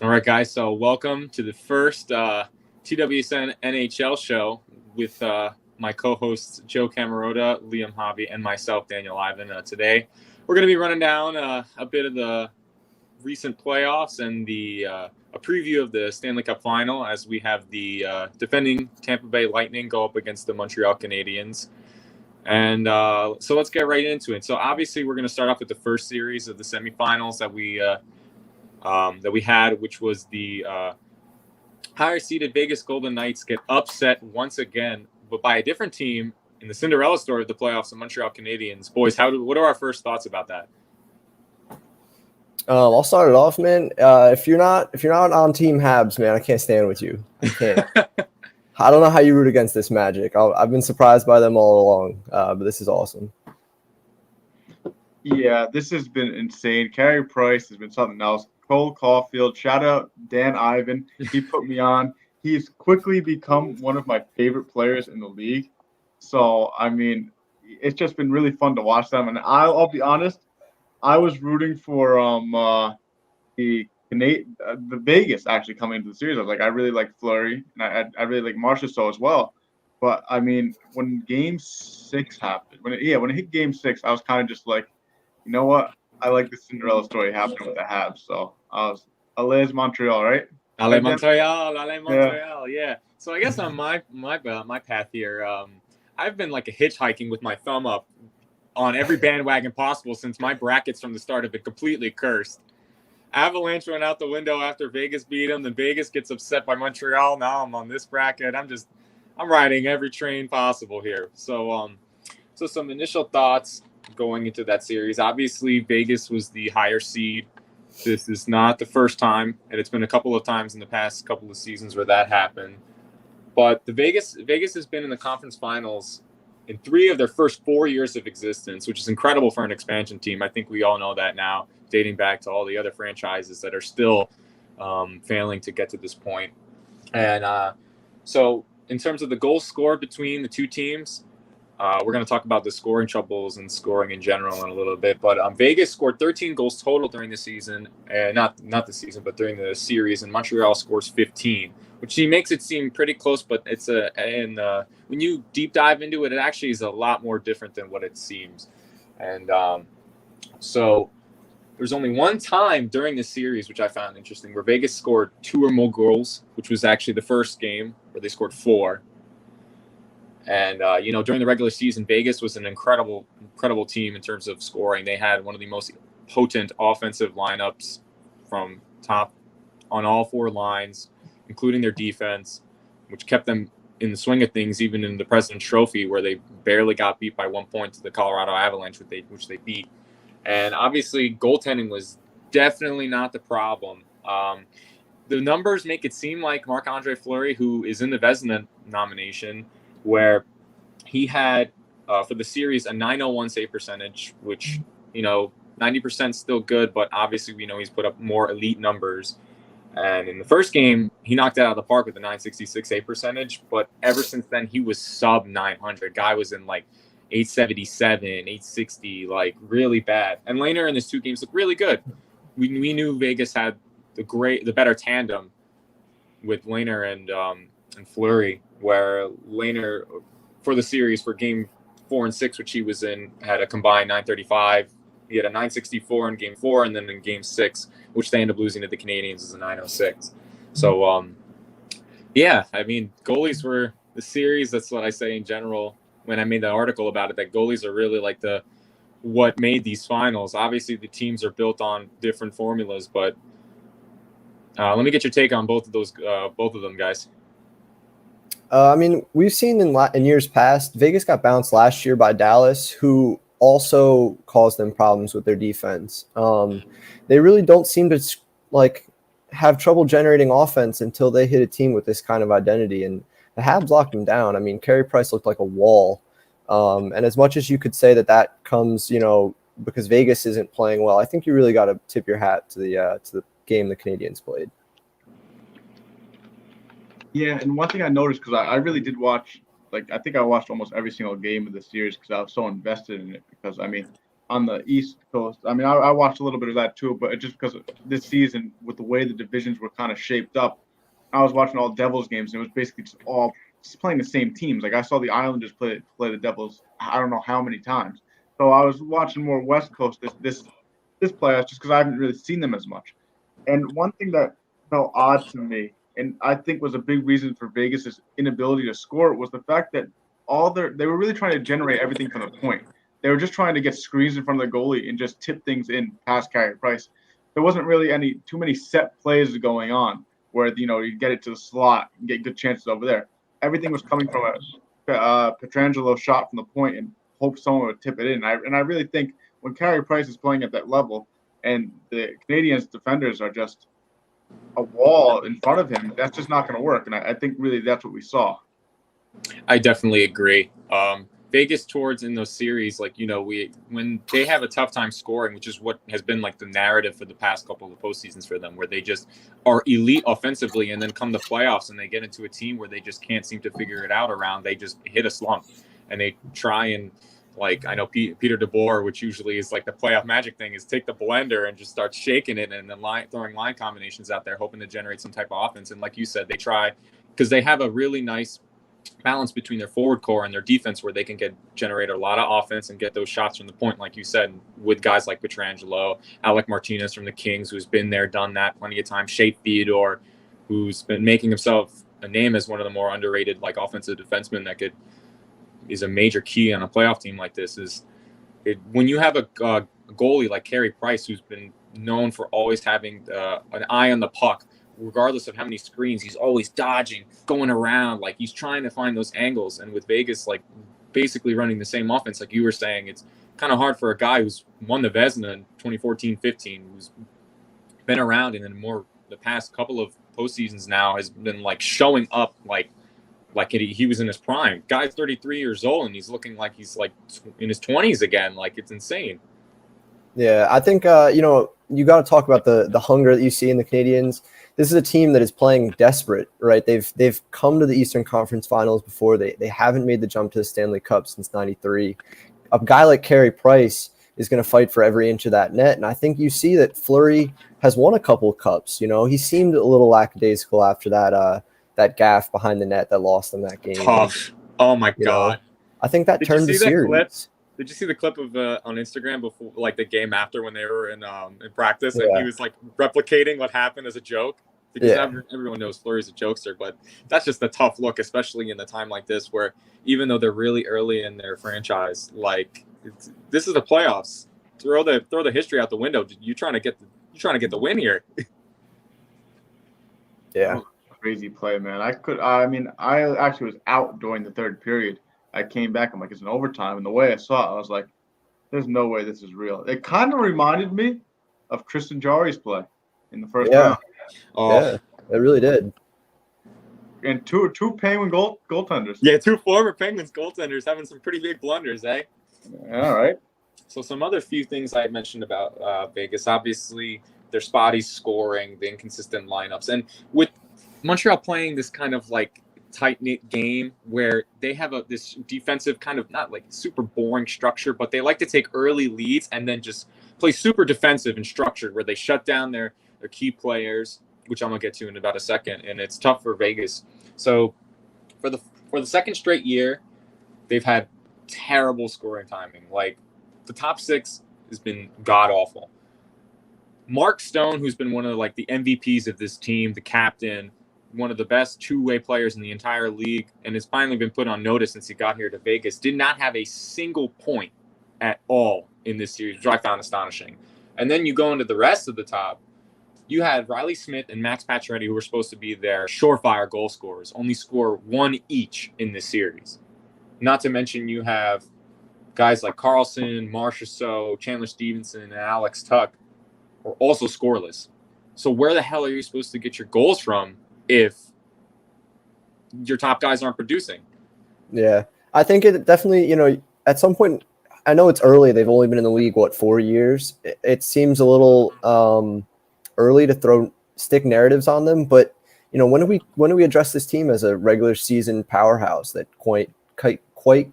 All right, guys. So welcome to the first TWSN NHL show with my co-hosts Joe Cammarota, Liam Hobbie, and myself, Daniel Ivan. Today, we're going to be running down a bit of the recent playoffs and a preview of the Stanley Cup Final as we have the defending Tampa Bay Lightning go up against the Montreal Canadiens. And so let's get right into it. So obviously, we're going to start off with the first series of the semifinals that we had, which was the higher-seeded Vegas Golden Knights get upset once again, but by a different team in the Cinderella story of the playoffs, the Montreal Canadiens. Boys, what are our first thoughts about that? I'll start it off, man. If you're not on Team Habs, man, I can't stand with you. I can't. I don't know how you root against this Magic. I've been surprised by them all along, but this is awesome. Yeah, this has been insane. Carey Price has been something else. Cole Caulfield, shout out Dan Ivan. He put me on. He's quickly become one of my favorite players in the league. So, I mean, it's just been really fun to watch them. And I'll be honest, I was rooting for the Vegas actually coming into the series. I was like, I really like Fleury, and I really like Marchessault as well. But I mean, when Game 6 happened, when it hit Game 6, I was kind of just like, you know what? I like the Cinderella story happening with the Habs. So I was Allez Montreal, right? Allez Montreal, yeah. So I guess on my path here, I've been like a hitchhiking with my thumb up on every bandwagon possible since my brackets from the start have been completely cursed. Avalanche went out the window after Vegas beat them. Then Vegas gets upset by Montreal. Now I'm on this bracket. I'm riding every train possible here. So some initial thoughts going into that series. Obviously, Vegas was the higher seed. This is not the first time, and it's been a couple of times in the past couple of seasons where that happened. But the Vegas has been in the conference finals in 3 of their first 4 years of existence, which is incredible for an expansion team. I think we all know that now, dating back to all the other franchises that are still failing to get to this point. And so in terms of the goals scored between the two teams, we're going to talk about the scoring troubles and scoring in general in a little bit. But Vegas scored 13 goals total during the season, not the season, but during the series, and Montreal scores 15, which makes it seem pretty close. But it's when you deep dive into it, it actually is a lot more different than what it seems. And so there's only one time during the series, which I found interesting, where Vegas scored 2 or more goals, which was actually the first game where they scored 4. And, during the regular season, Vegas was an incredible team in terms of scoring. They had one of the most potent offensive lineups from top on all 4 lines, including their defense, which kept them in the swing of things, even in the President's Trophy, where they barely got beat by 1 point to the Colorado Avalanche, which they beat. And obviously, goaltending was definitely not the problem. The numbers make it seem like Marc-Andre Fleury, who is in the Vezina nomination, where he had for the series a .901 save percentage, which 90% still good, but obviously we know he's put up more elite numbers. And in the first game, he knocked it out of the park with a .966 save percentage, but ever since then he was sub 900. Guy was in like 877, 860, like really bad. And Lehner in his 2 games looked really good. We knew Vegas had the better tandem with Lehner and Fleury, where Lehner for the series for game 4 and 6, which he was in, had a combined 935. He had a 964 in game 4, and then in game 6, which they ended up losing to the Canadiens, is a 906. So, yeah, I mean, goalies were the series. That's what I say in general when I made the article about it, that goalies are really like what made these finals. Obviously, the teams are built on different formulas, but let me get your take on both of them, guys. I mean, we've seen in years past, Vegas got bounced last year by Dallas, who also caused them problems with their defense. They really don't seem to have trouble generating offense until they hit a team with this kind of identity, and the Habs locked them down. I mean, Carey Price looked like a wall. And as much as you could say that comes, because Vegas isn't playing well, I think you really got to tip your hat to the game the Canadiens played. Yeah, and one thing I noticed, because I really did watch, I think I watched almost every single game of the series because I was so invested in it. Because, I mean, on the East Coast. I mean, I watched a little bit of that too, but just because this season, with the way the divisions were kind of shaped up, I was watching all Devils games, and it was basically just playing the same teams. Like I saw the Islanders play the Devils, I don't know how many times. So I was watching more West Coast this playoffs just because I haven't really seen them as much. And one thing that felt odd to me, and I think was a big reason for Vegas' inability to score, was the fact that they were really trying to generate everything from the point. They were just trying to get screens in front of the goalie and just tip things in past Carey Price. There wasn't really too many set plays going on where you get it to the slot and get good chances over there. Everything was coming from a Pietrangelo shot from the point and hope someone would tip it in. And I really think when Carey Price is playing at that level and the Canadiens defenders are just a wall in front of him, that's just not going to work. And I think really that's what we saw. I definitely agree. Vegas towards in those series, when they have a tough time scoring, which is what has been like the narrative for the past couple of postseasons for them, where they just are elite offensively, and then come the playoffs and they get into a team where they just can't seem to figure it out around. They just hit a slump, and they try and I know Peter DeBoer, which usually is like the playoff magic thing, is take the blender and just start shaking it and then throwing line combinations out there, hoping to generate some type of offense. And like you said, they try because they have a really nice balance between their forward core and their defense where they can generate a lot of offense and get those shots from the point, like you said, with guys like Pietrangelo, Alec Martinez from the Kings, who's been there, done that plenty of times, Shea Theodore, who's been making himself a name as one of the more underrated offensive defensemen that is a major key on a playoff team like this. When you have a goalie like Carey Price, who's been known for always having an eye on the puck, regardless of how many screens, he's always dodging, going around, he's trying to find those angles. And with Vegas, basically running the same offense, like you were saying, it's kind of hard for a guy who's won the Vezina in 2014-15, who's been around and in the past couple of postseasons now has been showing up like he was in his prime. Guy's 33 years old and he's looking like he's in his 20s again. It's insane. Yeah, I think you got to talk about the hunger that you see in the Canadiens. This is a team that is playing desperate, right? They've come to the Eastern Conference Finals before. They haven't made the jump to the Stanley Cup since '93. A guy like Carey Price is going to fight for every inch of that net, and I think you see that Fleury has won a couple of cups. He seemed a little lackadaisical after that gaffe behind the net that lost them that game. Tough. Oh my God! I think that turned the series. Did you see the clip of on Instagram before, the game after when they were in practice, and he was replicating what happened as a joke? Because everyone knows Fleury's a jokester, but that's just a tough look, especially in a time like this, where even though they're really early in their franchise, this is the playoffs. Throw the history out the window. You're trying to get the win here. Yeah, crazy play, man. I actually was out during the third period. I came back. I'm like, it's an overtime. And the way I saw it, I was like, there's no way this is real. It kind of reminded me of Tristan Jarry's play in the first round. Oh. Yeah, it really did. And two Penguin goaltenders. Yeah, two former Penguins goaltenders having some pretty big blunders, eh? All right. So some other few things I mentioned about Vegas. Obviously, their spotty scoring, the inconsistent lineups. And with Montreal playing this kind of tight-knit game where they have this defensive kind of not super boring structure, but they like to take early leads and then just play super defensive and structured where they shut down their key players, which I'm gonna get to in about a second, and it's tough for Vegas. So for the second straight year, they've had terrible scoring timing. The top six has been god awful. Mark Stone, who's been one of the MVPs of this team, the captain, one of the best two-way players in the entire league, and has finally been put on notice since he got here to Vegas, did not have a single point at all in this series, which I found astonishing. And then you go into the rest of the top, you had Riley Smith and Max Pacioretty, who were supposed to be their surefire goal scorers, only score one each in this series. Not to mention you have guys like Carlson, Marchessault, Chandler Stevenson, and Alex Tuck are also scoreless. So where the hell are you supposed to get your goals from if your top guys aren't producing? Yeah, I think it definitely, at some point, I know it's early. They've only been in the league, 4 years? It seems a little early to stick narratives on them. But, when do we address this team as a regular season powerhouse that quite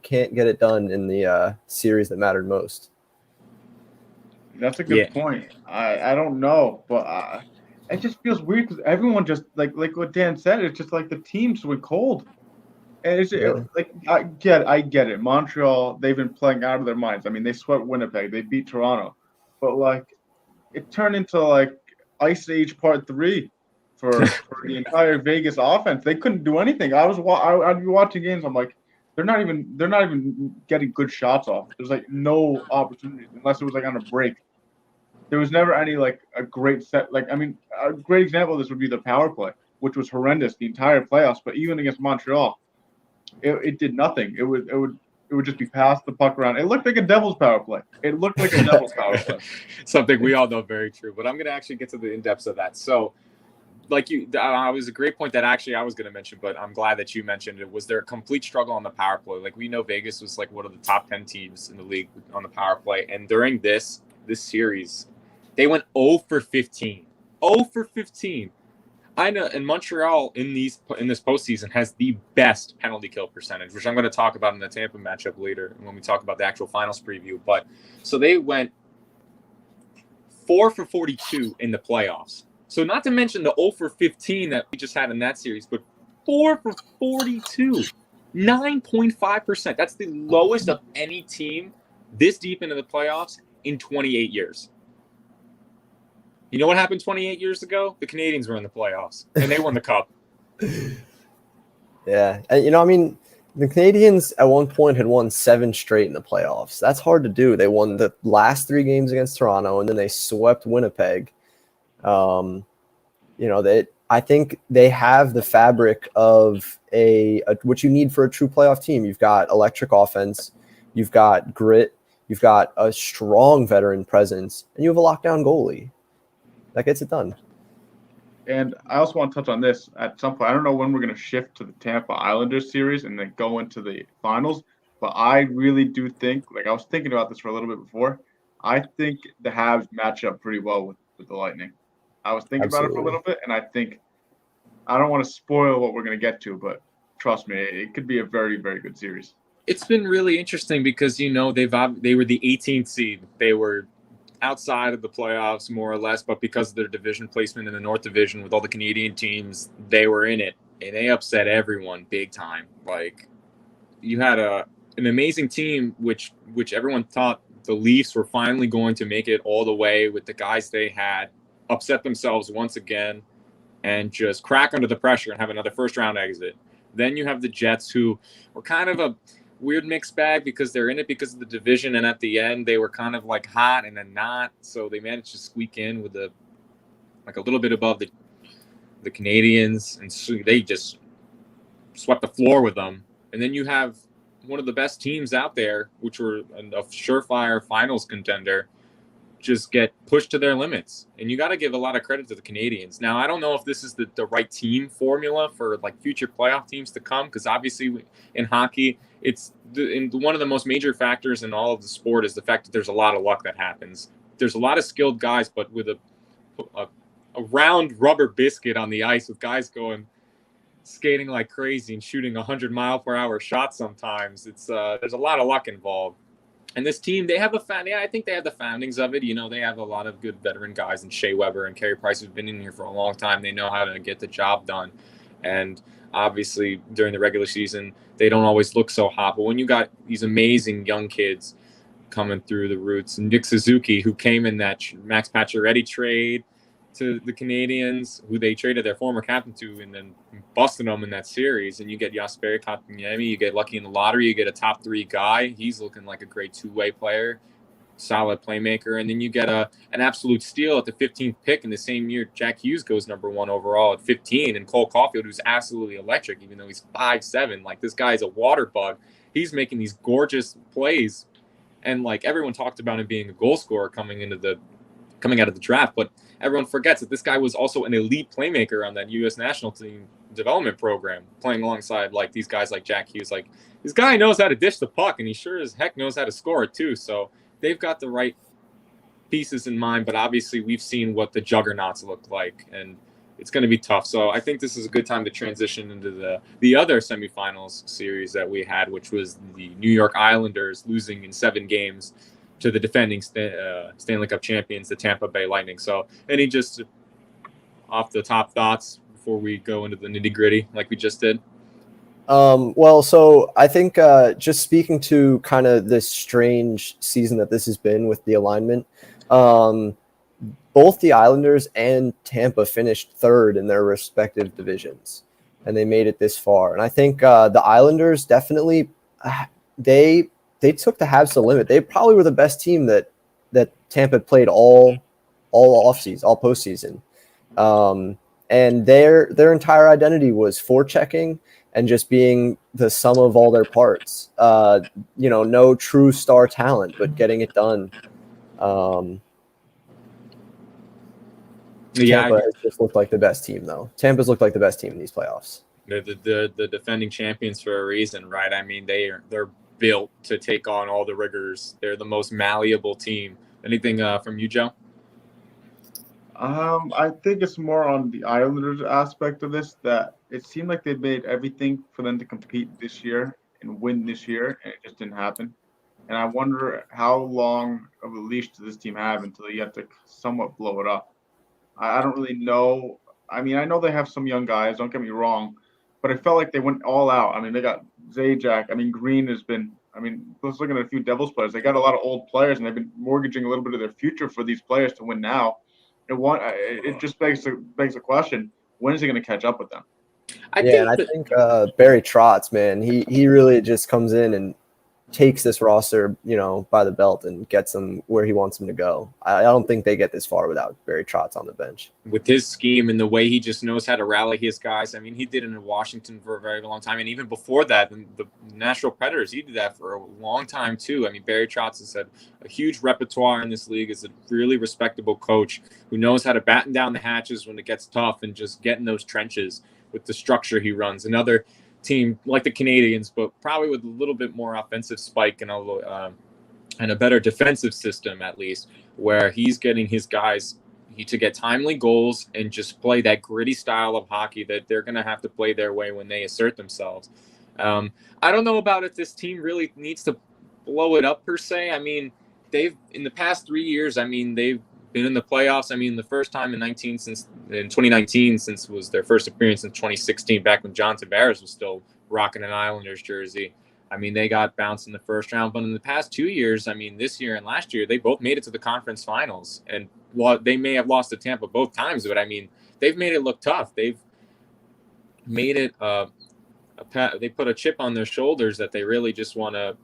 can't get it done in the series that mattered most? That's a good point. I don't know, but it just feels weird because everyone just like what Dan said. It's just like the teams went cold, and Yeah. like I get it. Montreal, they've been playing out of their minds. I mean, they swept Winnipeg, they beat Toronto, but like it turned into like Ice Age Part 3 for the entire Vegas offense. They couldn't do anything. I'd be watching games. I'm like, they're not even getting good shots off. There's like no opportunities unless it was like on a break. There was never any like a great set. Like I mean, a great example of this would be the power play, which was horrendous the entire playoffs. But even against Montreal, it did nothing. It would just be passed the puck around. It looked like a Devils power play. It looked like a Devils power play. Something we all know very true. But I'm going to actually get to the in-depths of that. So, like it was a great point that actually I was going to mention, but I'm glad that you mentioned it. Was there a complete struggle on the power play? Like we know Vegas was like one of the top 10 teams in the league on the power play. And during this series, they went 0 for 15. 0 for 15. I know, and Montreal in this postseason has the best penalty kill percentage, which I'm going to talk about in the Tampa matchup later when we talk about the actual finals preview. But so they went 4 for 42 in the playoffs. So not to mention the 0 for 15 that we just had in that series, but 4 for 42, 9.5%. That's the lowest of any team this deep into the playoffs in 28 years. You know what happened 28 years ago? The Canadiens were in the playoffs, and they won the Cup. Yeah. And, I mean, the Canadiens at one point had won 7 straight in the playoffs. That's hard to do. They won the last 3 games against Toronto, and then they swept Winnipeg. I think they have the fabric of what you need for a true playoff team. You've got electric offense. You've got grit. You've got a strong veteran presence, and you have a lockdown goalie. That gets it done. And I also want to touch on this at some point. I don't know when we're going to shift to the Tampa Islanders series and then go into the finals, but I really do think, like I was thinking about this for a little bit before, I think the Habs match up pretty well with the Lightning. I was thinking about it for a little bit, and I think I don't want to spoil what we're going to get to, but trust me, it could be a very, very good series. It's been really interesting because, they were the 18th seed. They were outside of the playoffs more or less, but because of their division placement in the North Division with all the Canadian teams, they were in it, and they upset everyone big time. Like you had an amazing team, which everyone thought the Leafs were finally going to make it all the way with the guys they had, upset themselves once again, and just crack under the pressure and have another first round exit. Then you have the Jets, who were kind of a weird mixed bag because they're in it because of the division, and at the end they were kind of like hot and then not, so they managed to squeak in with a little bit above the Canadians, and so they just swept the floor with them. And then you have one of the best teams out there, which were a surefire finals contender, just get pushed to their limits. And you got to give a lot of credit to the Canadians. Now, I don't know if this is the right team formula for like future playoff teams to come, because obviously in hockey, one of the most major factors in all of the sport is the fact that there's a lot of luck that happens. There's a lot of skilled guys, but with a round rubber biscuit on the ice with guys skating like crazy and shooting 100-mile-per-hour shots sometimes. There's a lot of luck involved. And this team, I think they have the foundings of it. They have a lot of good veteran guys, and Shea Weber and Carey Price have been in here for a long time. They know how to get the job done. And obviously, during the regular season, they don't always look so hot. But when you got these amazing young kids coming through the roots, and Nick Suzuki, who came in that Max Pacioretty trade to the Canadiens, who they traded their former captain to, and then busted them in that series. And you get Jesperi Kotkaniemi, you get lucky in the lottery, you get a top 3 guy. He's looking like a great two-way player, solid playmaker. And then you get an absolute steal at the 15th pick in the same year. Jack Hughes goes number 1 overall at 15, and Cole Caulfield, who's absolutely electric, even though he's 5'7". Like, this guy is a water bug. He's making these gorgeous plays, and like everyone talked about him being a goal scorer coming out of the draft, but everyone forgets that this guy was also an elite playmaker on that U.S. national team development program, playing alongside like these guys like Jack Hughes. Like, this guy knows how to dish the puck, and he sure as heck knows how to score it too. So they've got the right pieces in mind, but obviously we've seen what the juggernauts look like, and it's going to be tough. So I think this is a good time to transition into the other semifinals series that we had, which was the New York Islanders losing in 7 games to the defending Stanley Cup champions, the Tampa Bay Lightning. So, any just off the top thoughts before we go into the nitty gritty like we just did? Well, so I think just speaking to kind of this strange season that this has been with the alignment, both the Islanders and Tampa finished third in their respective divisions, and they made it this far. And I think the Islanders definitely they took the Habs to the limit. They probably were the best team that Tampa played all offseason, all postseason. And their entire identity was forechecking and just being the sum of all their parts. No true star talent, but getting it done. Tampa has just looked like the best team, though. Tampa's looked like the best team in these playoffs. They're the defending champions for a reason, right? I mean, they're built to take on all the rigors. They're the most malleable team. Anything from you, Joe? I think it's more on the Islanders aspect of this, that it seemed like they made everything for them to compete this year and win this year, and it just didn't happen. And I wonder how long of a leash does this team have until you have to somewhat blow it up. I don't really know. I mean, I know they have some young guys, don't get me wrong, but it felt like they went all out. I mean, they got Zajac. I mean, Green has been – I mean, let's look at a few Devils players. They got a lot of old players, and they've been mortgaging a little bit of their future for these players to win now. It just begs the question: when is he going to catch up with them? I think Barry Trotz, man, he really just comes in and takes this roster, by the belt and gets them where he wants them to go. I don't think they get this far without Barry Trotz on the bench. With his scheme and the way he just knows how to rally his guys. I mean, he did it in Washington for a very long time. And even before that, the Nashville Predators, he did that for a long time too. I mean, Barry Trotz has had a huge repertoire in this league, is a really respectable coach who knows how to batten down the hatches when it gets tough and just get in those trenches with the structure he runs. Another team like the Canadians, but probably with a little bit more offensive spike and a better defensive system, at least, where he's getting his guys to get timely goals and just play that gritty style of hockey that they're going to have to play their way when they assert themselves. I don't know about if this team really needs to blow it up per se. I mean, they've in the past 3 years, I mean, they've been in the playoffs. I mean, the first time in 2019, since was their first appearance in 2016, back when John Tavares was still rocking an Islanders jersey. I mean, they got bounced in the first round. But in the past 2 years, I mean, this year and last year, they both made it to the conference finals. And while they may have lost to Tampa both times, but I mean, they've made it look tough. They've made it they put a chip on their shoulders that they really just want to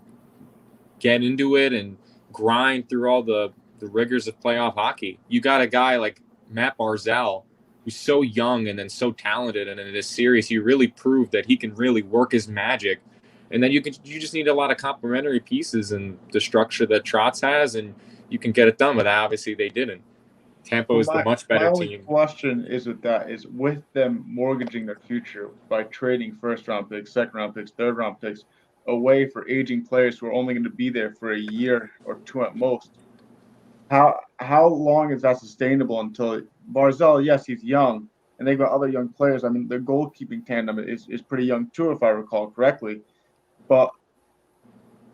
get into it and grind through all the rigors of playoff hockey. You got a guy like Matt Barzal, who's so young and then so talented, and in this series he really proved that he can really work his magic. And then you just need a lot of complementary pieces and the structure that Trotz has, and you can get it done. But obviously they didn't. Tampa is the much better team. My only question is with them mortgaging their future by trading first-round picks, second-round picks, third-round picks away for aging players who are only going to be there for a year or two at most. How long is that sustainable until Barzal? Yes, he's young, and they've got other young players. I mean, their goalkeeping tandem is pretty young too, if I recall correctly. But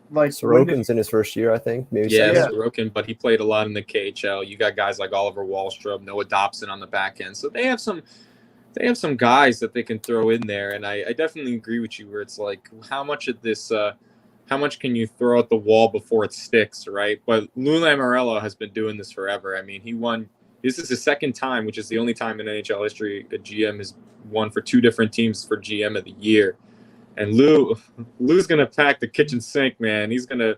like Sorokin's in his first year, I think. Maybe. Yeah, Sorokin, but he played a lot in the KHL. You got guys like Oliver Wahlstrom, Noah Dobson on the back end, so they have some guys that they can throw in there. And I definitely agree with you, where it's like, how much of this. How much can you throw at the wall before it sticks, right? But Lou Lamoriello has been doing this forever. I mean, he won. This is his second time, which is the only time in NHL history a GM has won for two different teams for GM of the year. And Lou's gonna pack the kitchen sink, man. He's gonna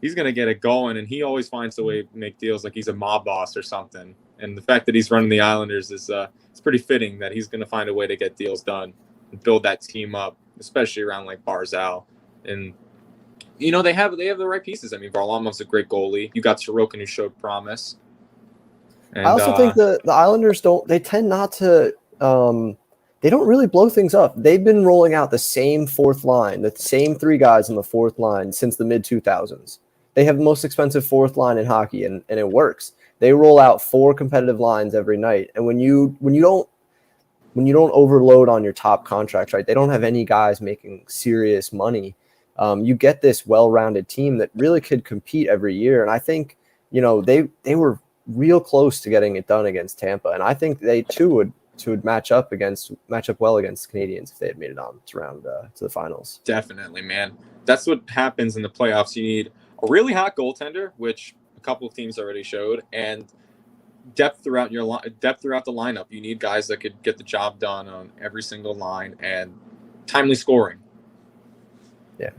get it going, and he always finds a way to make deals like he's a mob boss or something. And the fact that he's running the Islanders is it's pretty fitting that he's gonna find a way to get deals done and build that team up, especially around like Barzal. And they have the right pieces. I mean, Varlamov's a great goalie. You got Sorokin, who showed promise. And, I also think the Islanders tend not to they don't really blow things up. They've been rolling out the same fourth line, the same three guys on the fourth line since the mid-2000s. They have the most expensive fourth line in hockey, and it works. They roll out 4 competitive lines every night. And when you don't overload on your top contracts, right? They don't have any guys making serious money. You get this well-rounded team that really could compete every year. And I think, they were real close to getting it done against Tampa. And I think they too would match up well against the Canadians if they had made it on to the finals. Definitely, man. That's what happens in the playoffs. You need a really hot goaltender, which a couple of teams already showed, and depth throughout the lineup. You need guys that could get the job done on every single line and timely scoring. Yeah.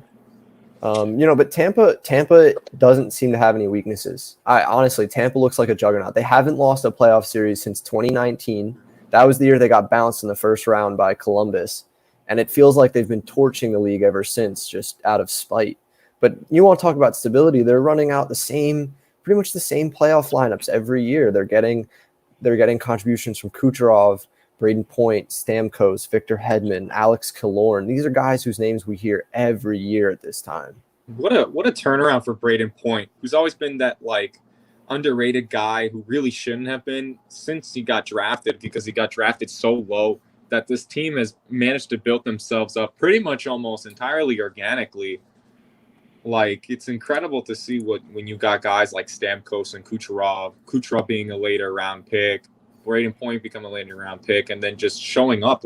But Tampa doesn't seem to have any weaknesses. Honestly, Tampa looks like a juggernaut. They haven't lost a playoff series since 2019. That was the year they got bounced in the first round by Columbus. And it feels like they've been torching the league ever since, just out of spite. But you want to talk about stability. They're running out pretty much the same playoff lineups every year. They're getting contributions from Kucherov, Braden Point, Stamkos, Victor Hedman, Alex Killorn. These are guys whose names we hear every year at this time. What a turnaround for Braden Point, who's always been that underrated guy who really shouldn't have been since he got drafted, because he got drafted so low that this team has managed to build themselves up pretty much almost entirely organically. It's incredible to see when you got guys like Stamkos and Kucherov being a later round pick, Braden Point become a later round pick, and then just showing up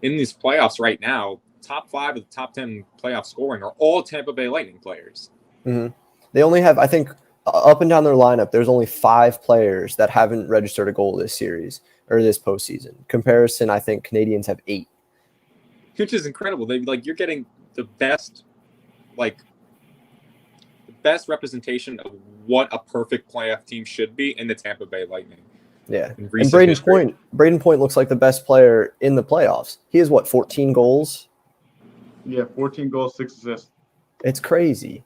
in these playoffs right now. Top 5 of the top 10 playoff scoring are all Tampa Bay Lightning players. Mm-hmm. They only have, I think, up and down their lineup, there's only 5 players that haven't registered a goal this series or this postseason. Comparison, I think Canadians have 8. Which is incredible. You're getting the best representation of what a perfect playoff team should be in the Tampa Bay Lightning. Yeah. And Braden Point looks like the best player in the playoffs. He has 14 goals? Yeah, 14 goals, 6 assists. It's crazy.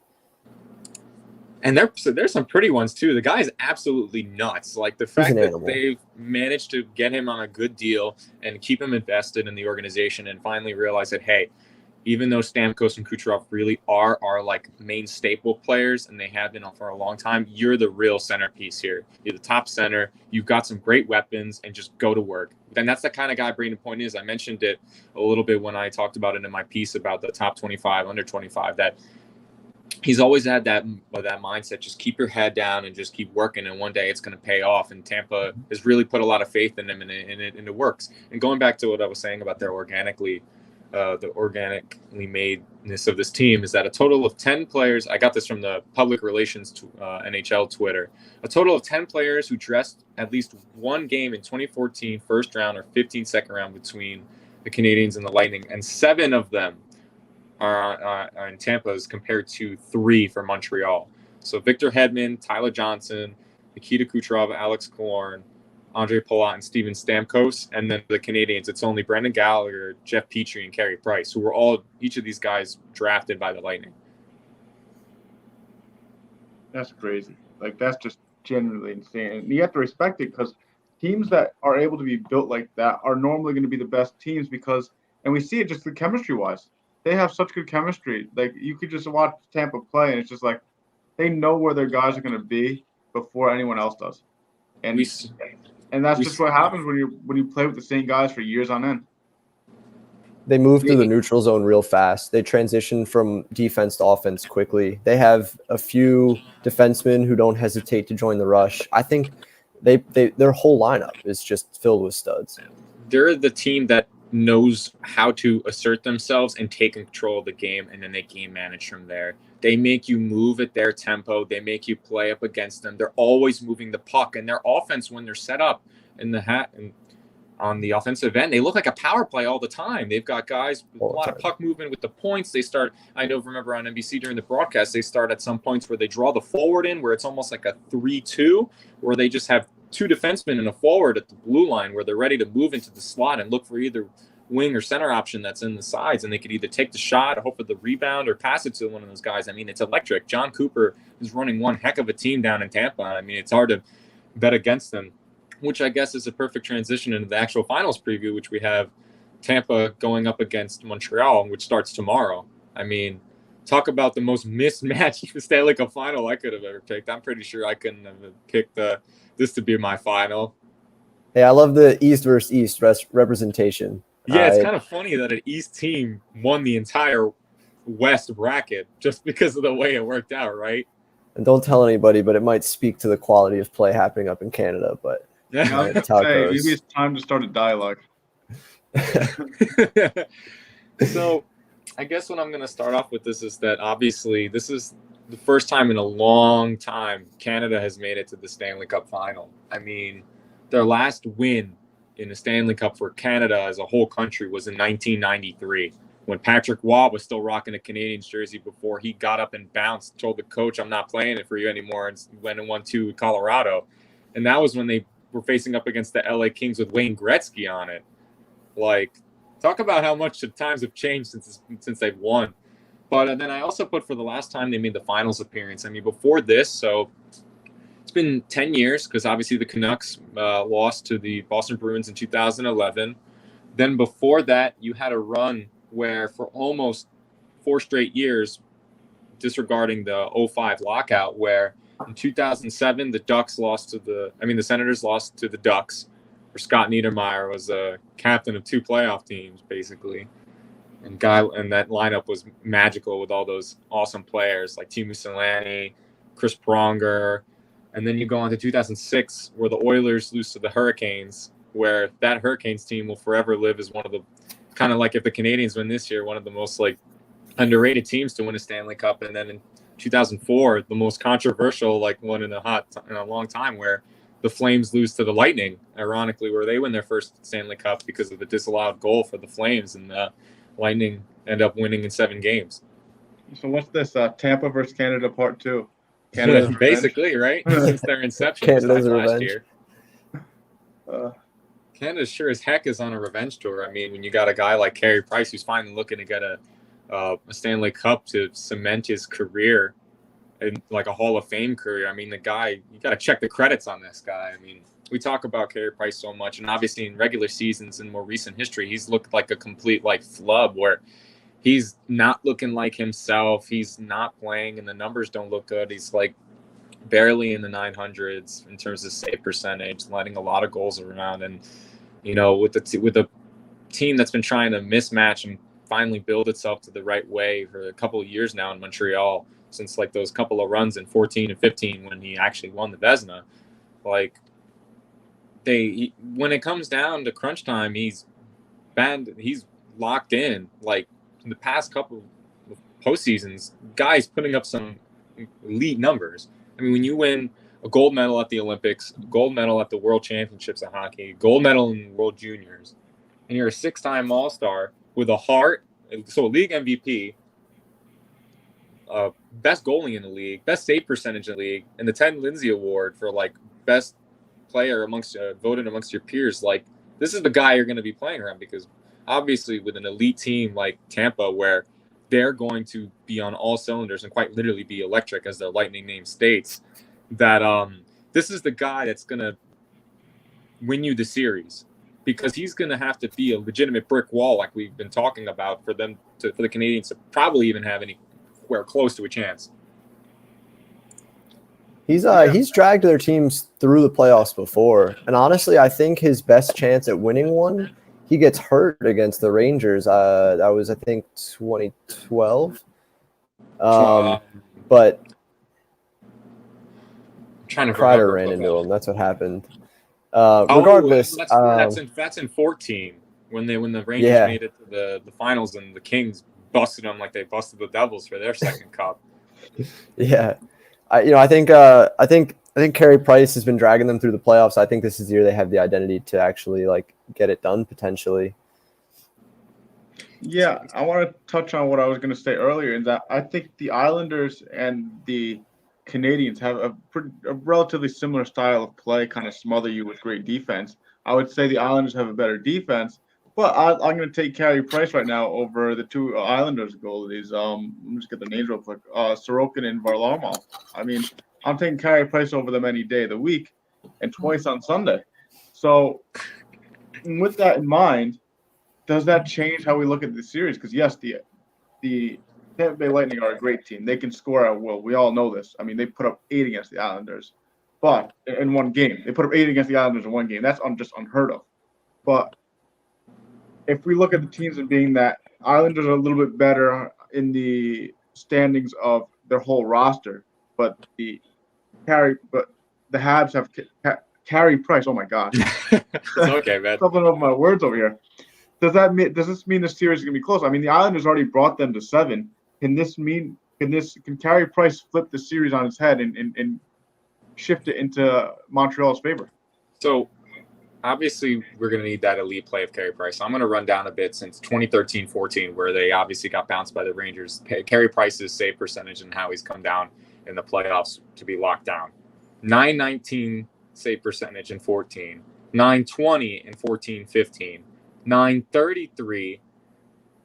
And there's some pretty ones too. The guy is absolutely nuts. The fact that they've managed to get him on a good deal and keep him invested in the organization, and finally realize that, hey, even though Stamkos and Kucherov really are our main staple players, and they have been for a long time, you're the real centerpiece here. You're the top center. You've got some great weapons, and just go to work. And that's the kind of guy Braden Point is. I mentioned it a little bit when I talked about it in my piece about the top 25, under 25, that he's always had that mindset, just keep your head down and just keep working, and one day it's going to pay off. And Tampa has really put a lot of faith in him, and it works. And going back to what I was saying about the organically madness of this team, is that a total of 10 players, I got this from the public relations NHL Twitter, a total of 10 players who dressed at least one game in 2014 first round or 15 second round between the Canadians and the Lightning, and 7 of them are in Tampa's compared to 3 for Montreal. So Victor Hedman, Tyler Johnson, Nikita Kucherov, Alex Killorn, Andre Palat, and Steven Stamkos. And then the Canadians, it's only Brendan Gallagher, Jeff Petrie, and Carey Price, who were each of these guys drafted by the Lightning. That's crazy. That's just genuinely insane. And you have to respect it, because teams that are able to be built like that are normally going to be the best teams, and we see it just the chemistry-wise. They have such good chemistry. You could just watch Tampa play, and it's just they know where their guys are going to be before anyone else does. And that's just what happens when you play with the same guys for years on end. They move through the neutral zone real fast. They transition from defense to offense quickly. They have a few defensemen who don't hesitate to join the rush. I think their whole lineup is just filled with studs. They're the team that knows how to assert themselves and take control of the game, and then they game manage from there. They make you move at their tempo. They make you play up against them. They're always moving the puck, and their offense, when they're set up in the hat and on the offensive end, they look like a power play all the time. They've got guys with a lot of puck movement with the points. They start, remember on NBC during the broadcast, they start at some points where they draw the forward in, where it's almost like a 3-2, where they just have 2 defensemen and a forward at the blue line, where they're ready to move into the slot and look for either wing or center option that's in the sides, and they could either take the shot or hope for the rebound or pass it to one of those guys. It's electric. John Cooper is running one heck of a team down in Tampa. It's hard to bet against them, which I guess is a perfect transition into the actual finals preview, which we have Tampa going up against Montreal, which starts tomorrow. Talk about the most mismatched Stanley Cup final I could have ever picked. I'm pretty sure I couldn't have picked this to be my final. Hey, I love the East versus East representation. Yeah, it's kind of funny that an East team won the entire West bracket just because of the way it worked out, right? And don't tell anybody, but it might speak to the quality of play happening up in Canada. But I was gonna that's how it say, goes. maybe it's time to start a dialogue. So I guess what I'm going to start off with this is that obviously this is the first time in a long time Canada has made it to the Stanley Cup Final. I mean, their last win in the Stanley Cup for Canada as a whole country was in 1993 when Patrick Waugh was still rocking a Canadiens jersey before he got up and bounced, told the coach, "I'm not playing it for you anymore," and went and won 2 with Colorado. And that was when they were facing up against the LA Kings with Wayne Gretzky on it. Like, talk about how much the times have changed since they've won. But then I also put for the last time they made the finals appearance. I mean, before this, so it's been 10 years because obviously the Canucks lost to the Boston Bruins in 2011. Then before that, you had a run where for almost 4 straight years, disregarding the 05 lockout, where in 2007, the Senators lost to the Ducks, where Scott Niedermayer was a captain of 2 playoff teams, basically. And that lineup was magical with all those awesome players like Teemu Selanne, Chris Pronger. And then you go on to 2006, where the Oilers lose to the Hurricanes, where that Hurricanes team will forever live as one of the, kind of like if the Canadiens win this year, one of the most like underrated teams to win a Stanley Cup. And then in 2004, the most controversial like one in a long time, where the Flames lose to the Lightning, ironically, where they win their first Stanley Cup because of the disallowed goal for the Flames, and the Lightning end up winning in 7 games. So what's this? Tampa versus Canada Part 2. Canada's basically, right? Since their inception, Canada's last revenge. year. Canada sure as heck is on a revenge tour. I mean, when you got a guy like Carey Price who's finally looking to get a Stanley Cup to cement his career in like a Hall of Fame career. I mean, the guy, you got to check the credits on this guy. I mean, we talk about Carey Price so much, and obviously in regular seasons in more recent history, he's looked like a complete like flub where he's not looking like himself. He's not playing, and the numbers don't look good. He's like barely in the 900s in terms of save percentage, letting a lot of goals around. And you know, with the team that's been trying to mismatch and finally build itself to the right way for a couple of years now in Montreal, since like those couple of runs in 14 and 15 when he actually won the Vezina, like when it comes down to crunch time, he's locked in. Like in the past couple of postseasons, guys putting up some elite numbers. I mean, when you win a gold medal at the Olympics, gold medal at the World Championships of hockey, gold medal in World Juniors, and you're a 6-time All-Star with a heart, so a league MVP, best goalie in the league, best save percentage in the league, and the Ted Lindsay Award for like best player voted amongst your peers. Like, this is the guy you're going to be playing around, because obviously with an elite team like Tampa, where they're going to be on all cylinders and quite literally be electric, as their Lightning name states, that this is the guy that's going to win you the series, because he's going to have to be a legitimate brick wall, like we've been talking about, for the Canadiens to probably even have anywhere close to a chance. He's dragged their teams through the playoffs before, and honestly, I think his best chance at winning one, he gets hurt against the Rangers. That was, I think, 2012. But Kreider ran into him. That's what happened. Regardless, that's in 14 when the Rangers made it to the finals, and the Kings busted them like they busted the Devils for their second cup. Yeah, I think Carey Price has been dragging them through the playoffs. I think this is the year they have the identity to actually like get it done potentially. Yeah, I want to touch on what I was going to say earlier, in that I think the Islanders and the Canadiens have a relatively similar style of play, kind of smother you with great defense. I would say the Islanders have a better defense, but I'm going to take Carey Price right now over the 2 Islanders goalies. Let me just get the names real quick. Sorokin and Varlamov. I mean, I'm taking Carey Price over them any day of the week, and twice on Sunday. So with that in mind, does that change how we look at the series? Because yes, the Tampa Bay Lightning are a great team. They can score at will. We all know this. I mean, they put up 8 against the Islanders, but in one game. They put up 8 against the Islanders in one game. That's just unheard of. But if we look at the teams and being that Islanders are a little bit better in the standings of their whole roster, but the Habs have Carey Price. Oh my gosh, It's okay, man. something over my words over here. Does this mean the series is gonna be close? I mean, the Islanders already brought them to 7. Can Carey Price flip the series on its head and shift it into Montreal's favor? So obviously we're going to need that elite play of Carey Price. So I'm going to run down a bit since 2013-14, where they obviously got bounced by the Rangers. Carey Price's save percentage and how he's come down in the playoffs to be locked down. 919 save percentage in 14, 920 in 14-15, 933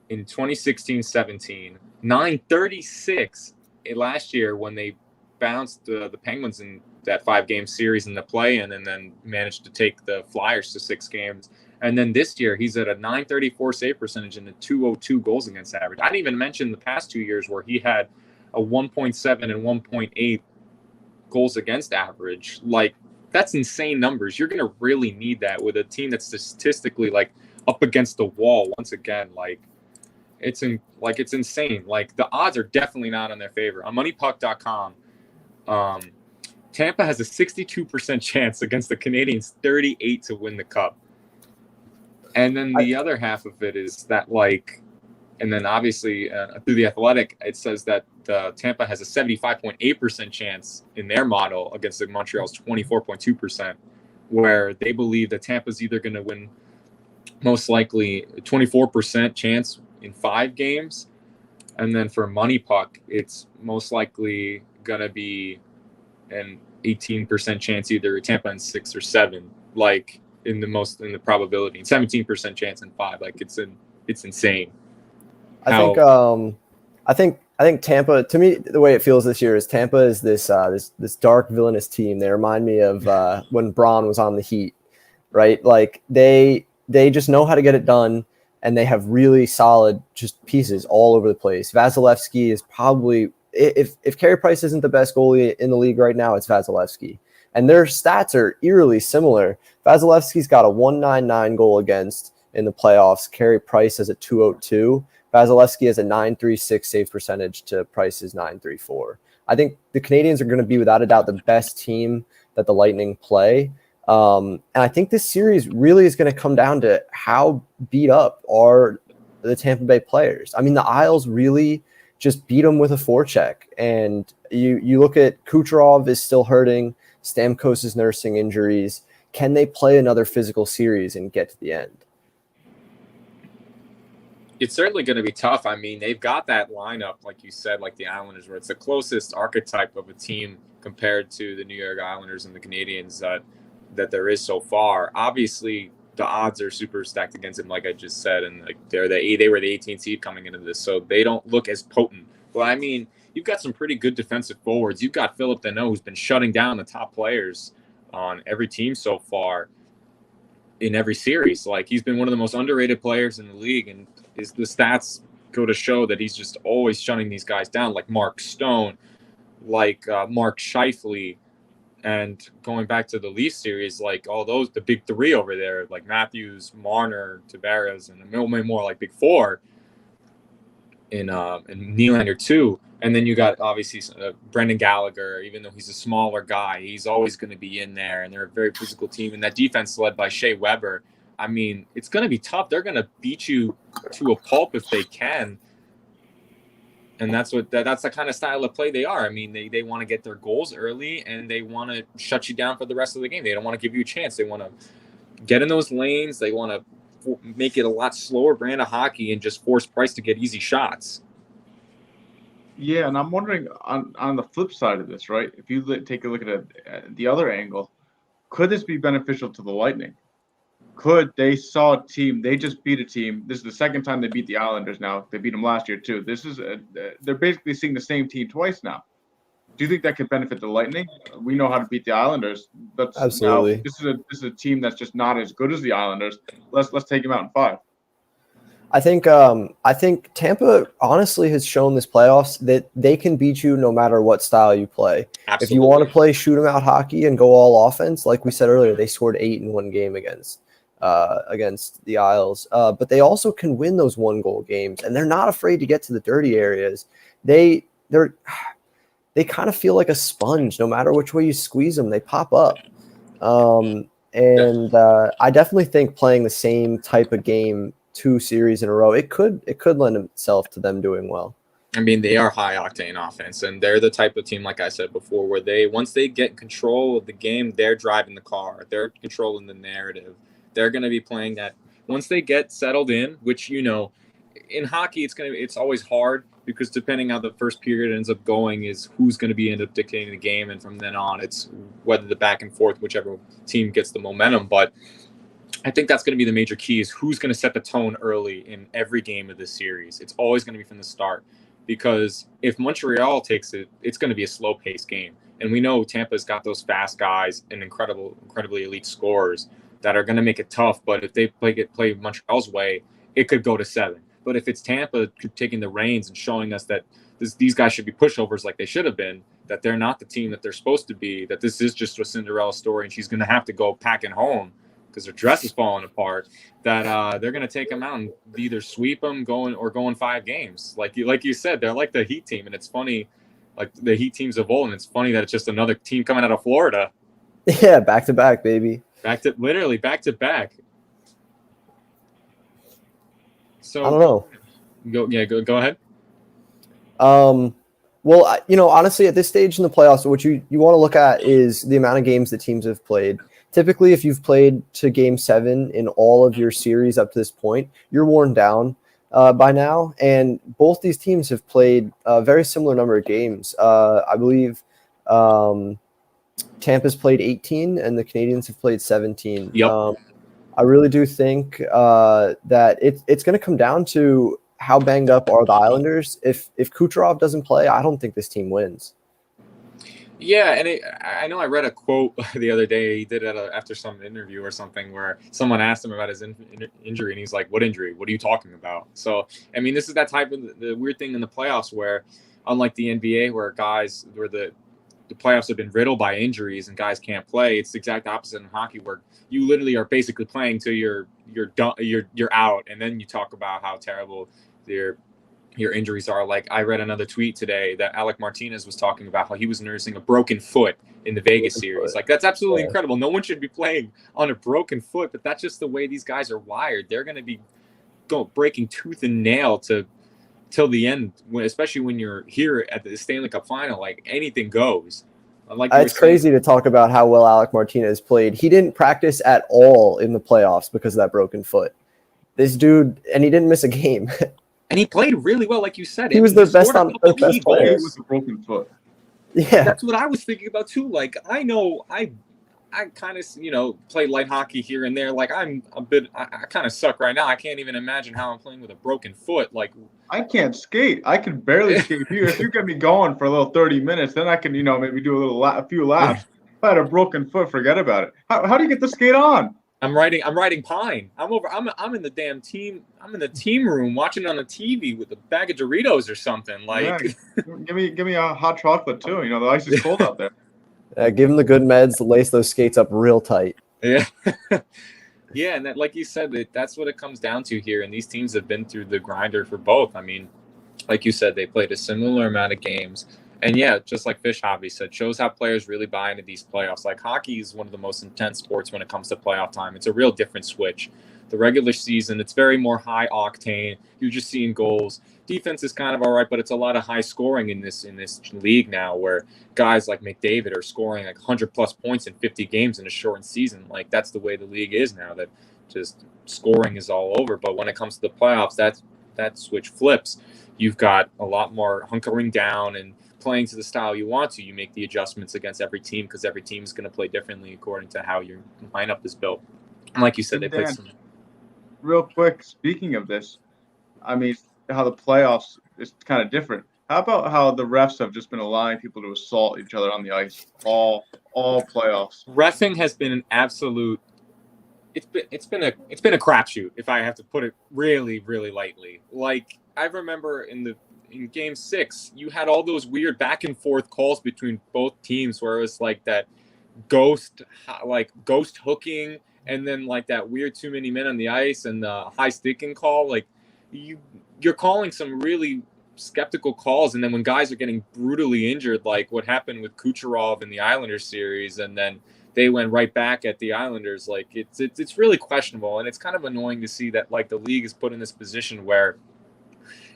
in 2016-17, 936 last year when they bounced the Penguins in that 5-game series in the play-in and then managed to take the Flyers to 6 games. And then this year, he's at a 934 save percentage and a 202 goals against average. I didn't even mention the past 2 years where he had a 1.7 and 1.8 goals against average. Like, that's insane numbers. You're going to really need that with a team that's statistically, like, up against the wall once again. Like, it's insane. Like, the odds are definitely not in their favor. On moneypuck.com, Tampa has a 62% chance against the Canadiens, 38 to win the Cup. And then the other half of it is that, like, and then obviously through the Athletic, it says that Tampa has a 75.8% chance in their model against the Montreal's 24.2%, where they believe that Tampa's either going to win most likely 24% chance in 5 games. And then for Money Puck, it's most likely going to be an 18% chance either Tampa in 6 or 7, like in the probability, and 17% chance in 5. Like it's insane. I think Tampa, to me, the way it feels this year is Tampa is this dark villainous team. They remind me of when Braun was on the Heat, right? Like they just know how to get it done, and they have really solid just pieces all over the place. Vasilevsky is probably, if Carey Price isn't the best goalie in the league right now, it's Vasilevsky. And their stats are eerily similar. Vasilevsky's got a 199 goal against in the playoffs. Carey Price has a 202. Vasilevsky has a 936 save percentage to Price's 934. I think the Canadiens are going to be, without a doubt, the best team that the Lightning play. And I think this series really is going to come down to how beat up are the Tampa Bay players. I mean, the Isles really just beat them with a forecheck. And you look at Kucherov is still hurting. Stamkos is nursing injuries. Can they play another physical series and get to the end? It's certainly going to be tough. I mean, they've got that lineup, like you said, like the Islanders, where it's the closest archetype of a team compared to the New York Islanders and the Canadiens that there is so far. Obviously, the odds are super stacked against them, like I just said, and like they were the 18th seed coming into this, so they don't look as potent. But I mean, you've got some pretty good defensive forwards. You've got Philip Deneau, who's been shutting down the top players on every team so far in every series. Like, he's been one of the most underrated players in the league, and the stats go to show that he's just always shutting these guys down, like Mark Stone, like Mark Scheifele, and going back to the Leafs series, like all those, the big 3 over there, like Matthews, Marner, Tavares, and more like big 4 in Nylander too. And then you got obviously Brendan Gallagher. Even though he's a smaller guy, he's always going to be in there, and they're a very physical team. And that defense led by Shea Weber, I mean, it's going to be tough. They're going to beat you to a pulp if they can. And that's the kind of style of play they are. I mean, they want to get their goals early, and they want to shut you down for the rest of the game. They don't want to give you a chance. They want to get in those lanes. They want to make it a lot slower brand of hockey and just force Price to get easy shots. Yeah, and I'm wondering on the flip side of this, right? If you take a look at it, the other angle, could this be beneficial to the Lightning? Could they saw a team? They just beat a team. This is the second time they beat the Islanders now. They beat them last year too. They're basically seeing the same team twice now. Do you think that could benefit the Lightning? We know how to beat the Islanders. Absolutely. This is a team that's just not as good as the Islanders. Let's take them out in 5. I think Tampa honestly has shown this playoffs that they can beat you no matter what style you play. Absolutely. If you want to play shoot 'em out hockey and go all offense, like we said earlier, they scored 8 in one game against against the Isles. But they also can win those 1-goal games, and they're not afraid to get to the dirty areas. They kind of feel like a sponge. No matter which way you squeeze them, they pop up. I definitely think playing the same type of game 2 series in a row, it could lend itself to them doing well. I mean, they are high octane offense, and they're the type of team, like I said before, where once they get control of the game, they're driving the car, they're controlling the narrative. They're going to be playing that once they get settled in, which, you know, in hockey, it's always hard because depending how the first period ends up going is who's going to be end up dictating the game. And from then on, it's whether the back and forth, whichever team gets the momentum. But I think that's going to be the major key is who's going to set the tone early in every game of this series. It's always going to be from the start, because if Montreal takes it, it's going to be a slow-paced game. And we know Tampa's got those fast guys and incredibly elite scorers that are going to make it tough. But if they play Montreal's way, it could go to 7. But if it's Tampa taking the reins and showing us that these guys should be pushovers like they should have been, that they're not the team that they're supposed to be, that this is just a Cinderella story and she's going to have to go packing home because her dress is falling apart, that they're going to take them out and either sweep them going 5 games. Like you said, they're like the Heat team. And it's funny, like the Heat teams of old, and it's funny that it's just another team coming out of Florida. Yeah, back-to-back, baby. Literally back-to-back. So I don't know. Go ahead. Well, honestly, at this stage in the playoffs, what you want to look at is the amount of games that teams have played. Typically, if you've played to Game 7 in all of your series up to this point, you're worn down by now. And both these teams have played a very similar number of games. I believe Tampa's played 18 and the Canadians have played 17. Yep. I really do think that it's going to come down to how banged up are the Islanders. If Kucherov doesn't play, I don't think this team wins. Yeah, and I know I read a quote the other day. He did it after some interview or something where someone asked him about his injury, and he's like, "What injury? What are you talking about?" So, I mean, this is that type of the weird thing in the playoffs where, unlike the NBA, where the playoffs have been riddled by injuries and guys can't play, it's the exact opposite in hockey, where you literally are basically playing till you're out, and then you talk about how terrible your injuries are. Like, I read another tweet today that Alec Martinez was talking about how he was nursing a broken foot in the Vegas series. Like, that's absolutely incredible. No one should be playing on a broken foot, but that's just the way these guys are wired. They're going to be breaking tooth and nail till the end, especially when you're here at the Stanley Cup Final. Like, anything goes. It's crazy to talk about how well Alec Martinez played. He didn't practice at all in the playoffs because of that broken foot. This dude, and he didn't miss a game. And he played really well, like you said. He was their best player. With a broken foot. Yeah, that's what I was thinking about too. Like, I know I kind of play light hockey here and there. Like, I kind of suck right now. I can't even imagine how I'm playing with a broken foot. Like, I can't skate. I can barely skate. If you get me going for a little 30 minutes, then I can maybe do a few laps. If I had a broken foot, forget about it. How do you get the skate on? I'm riding Pine. I'm in the damn team. I'm in the team room watching it on the TV with a bag of Doritos or something. Like, yeah. give me a hot chocolate too. The ice is cold out there. Give him the good meds. Lace those skates up real tight. Yeah. Yeah, and that, like you said, that's what it comes down to here. And these teams have been through the grinder for both. I mean, like you said, they played a similar amount of games. And yeah, just like Fish Hobbie said, shows how players really buy into these playoffs. Like, hockey is one of the most intense sports when it comes to playoff time. It's a real different switch. The regular season, it's very more high octane. You're just seeing goals. Defense is kind of all right, but it's a lot of high scoring in this league now, where guys like McDavid are scoring like 100-plus points in 50 games in a shortened season. Like, that's the way the league is now, that just scoring is all over. But when it comes to the playoffs, that switch flips. You've got a lot more hunkering down and playing to the style you want to. You make the adjustments against every team because every team is going to play differently according to how your lineup is built. And like you said, they played some. Real quick, speaking of this, I mean, how the playoffs is kind of different. How about how the refs have just been allowing people to assault each other on the ice all playoffs? Reffing has been an absolute. It's been a crapshoot, if I have to put it really, really lightly. Like, I remember in Game 6, you had all those weird back and forth calls between both teams where it was like that ghost hooking and then like that weird too many men on the ice and the high sticking call, like you're calling some really skeptical calls, and then when guys are getting brutally injured, like what happened with Kucherov in the Islanders series, and then they went right back at the Islanders, like it's really questionable, and it's kind of annoying to see that like the league is put in this position where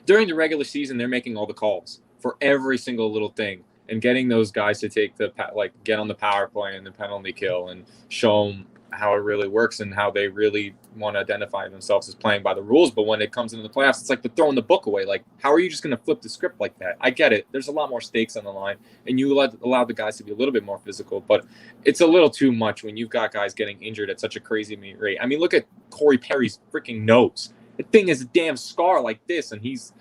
during the regular season they're making all the calls for every single little thing, and getting those guys to take get on the power play and the penalty kill and show them how it really works and how they really want to identify themselves as playing by the rules. But when it comes into the playoffs, it's like they're throwing the book away. Like, how are you just going to flip the script like that? I get it. There's a lot more stakes on the line, and you allow the guys to be a little bit more physical, but it's a little too much when you've got guys getting injured at such a crazy rate. I mean, look at Corey Perry's freaking nose. The thing is a damn scar like this, and he's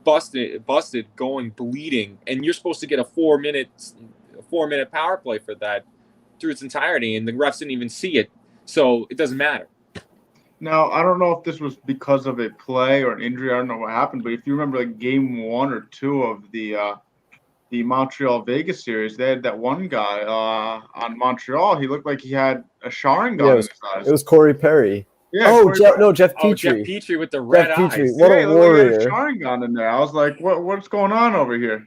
busted, going bleeding, and you're supposed to get a 4 minute power play for that through its entirety, and the refs didn't even see it, so it doesn't matter. Now, I don't know if this was because of a play or an injury. I don't know what happened, but if you remember like game 1 or 2 of the Montreal Vegas series, they had that one guy on Montreal. He looked like he had a showering gun in his eyes. It was Corey Perry. Yeah, Jeff Petrie. Jeff Petrie with the red eyes. What a warrior! Like he had a showering gun in there. I was like, what's going on over here?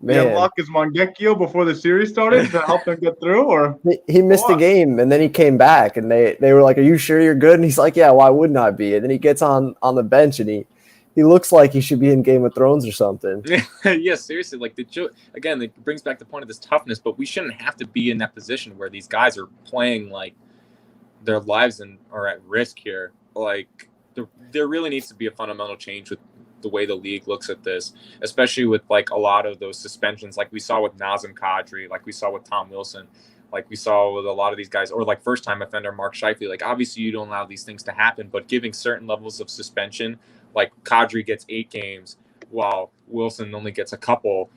Man. Yeah, luck is Mongecchio before the series started to help them get through, or he missed the game, and then he came back, and they were like, "Are you sure you're good?" And he's like, "Yeah, why wouldn't I be?" And then he gets on the bench, and he looks like he should be in Game of Thrones or something. Yeah, seriously. Like again, it brings back the point of this toughness, but we shouldn't have to be in that position where these guys are playing like their lives and are at risk here. Like there really needs to be a fundamental change with the way the league looks at this, especially with like a lot of those suspensions, like we saw with Nazem Kadri, like we saw with Tom Wilson, like we saw with a lot of these guys, or like first-time offender Mark Scheifele. Like obviously you don't allow these things to happen, but giving certain levels of suspension, like Kadri gets 8 games while Wilson only gets a couple,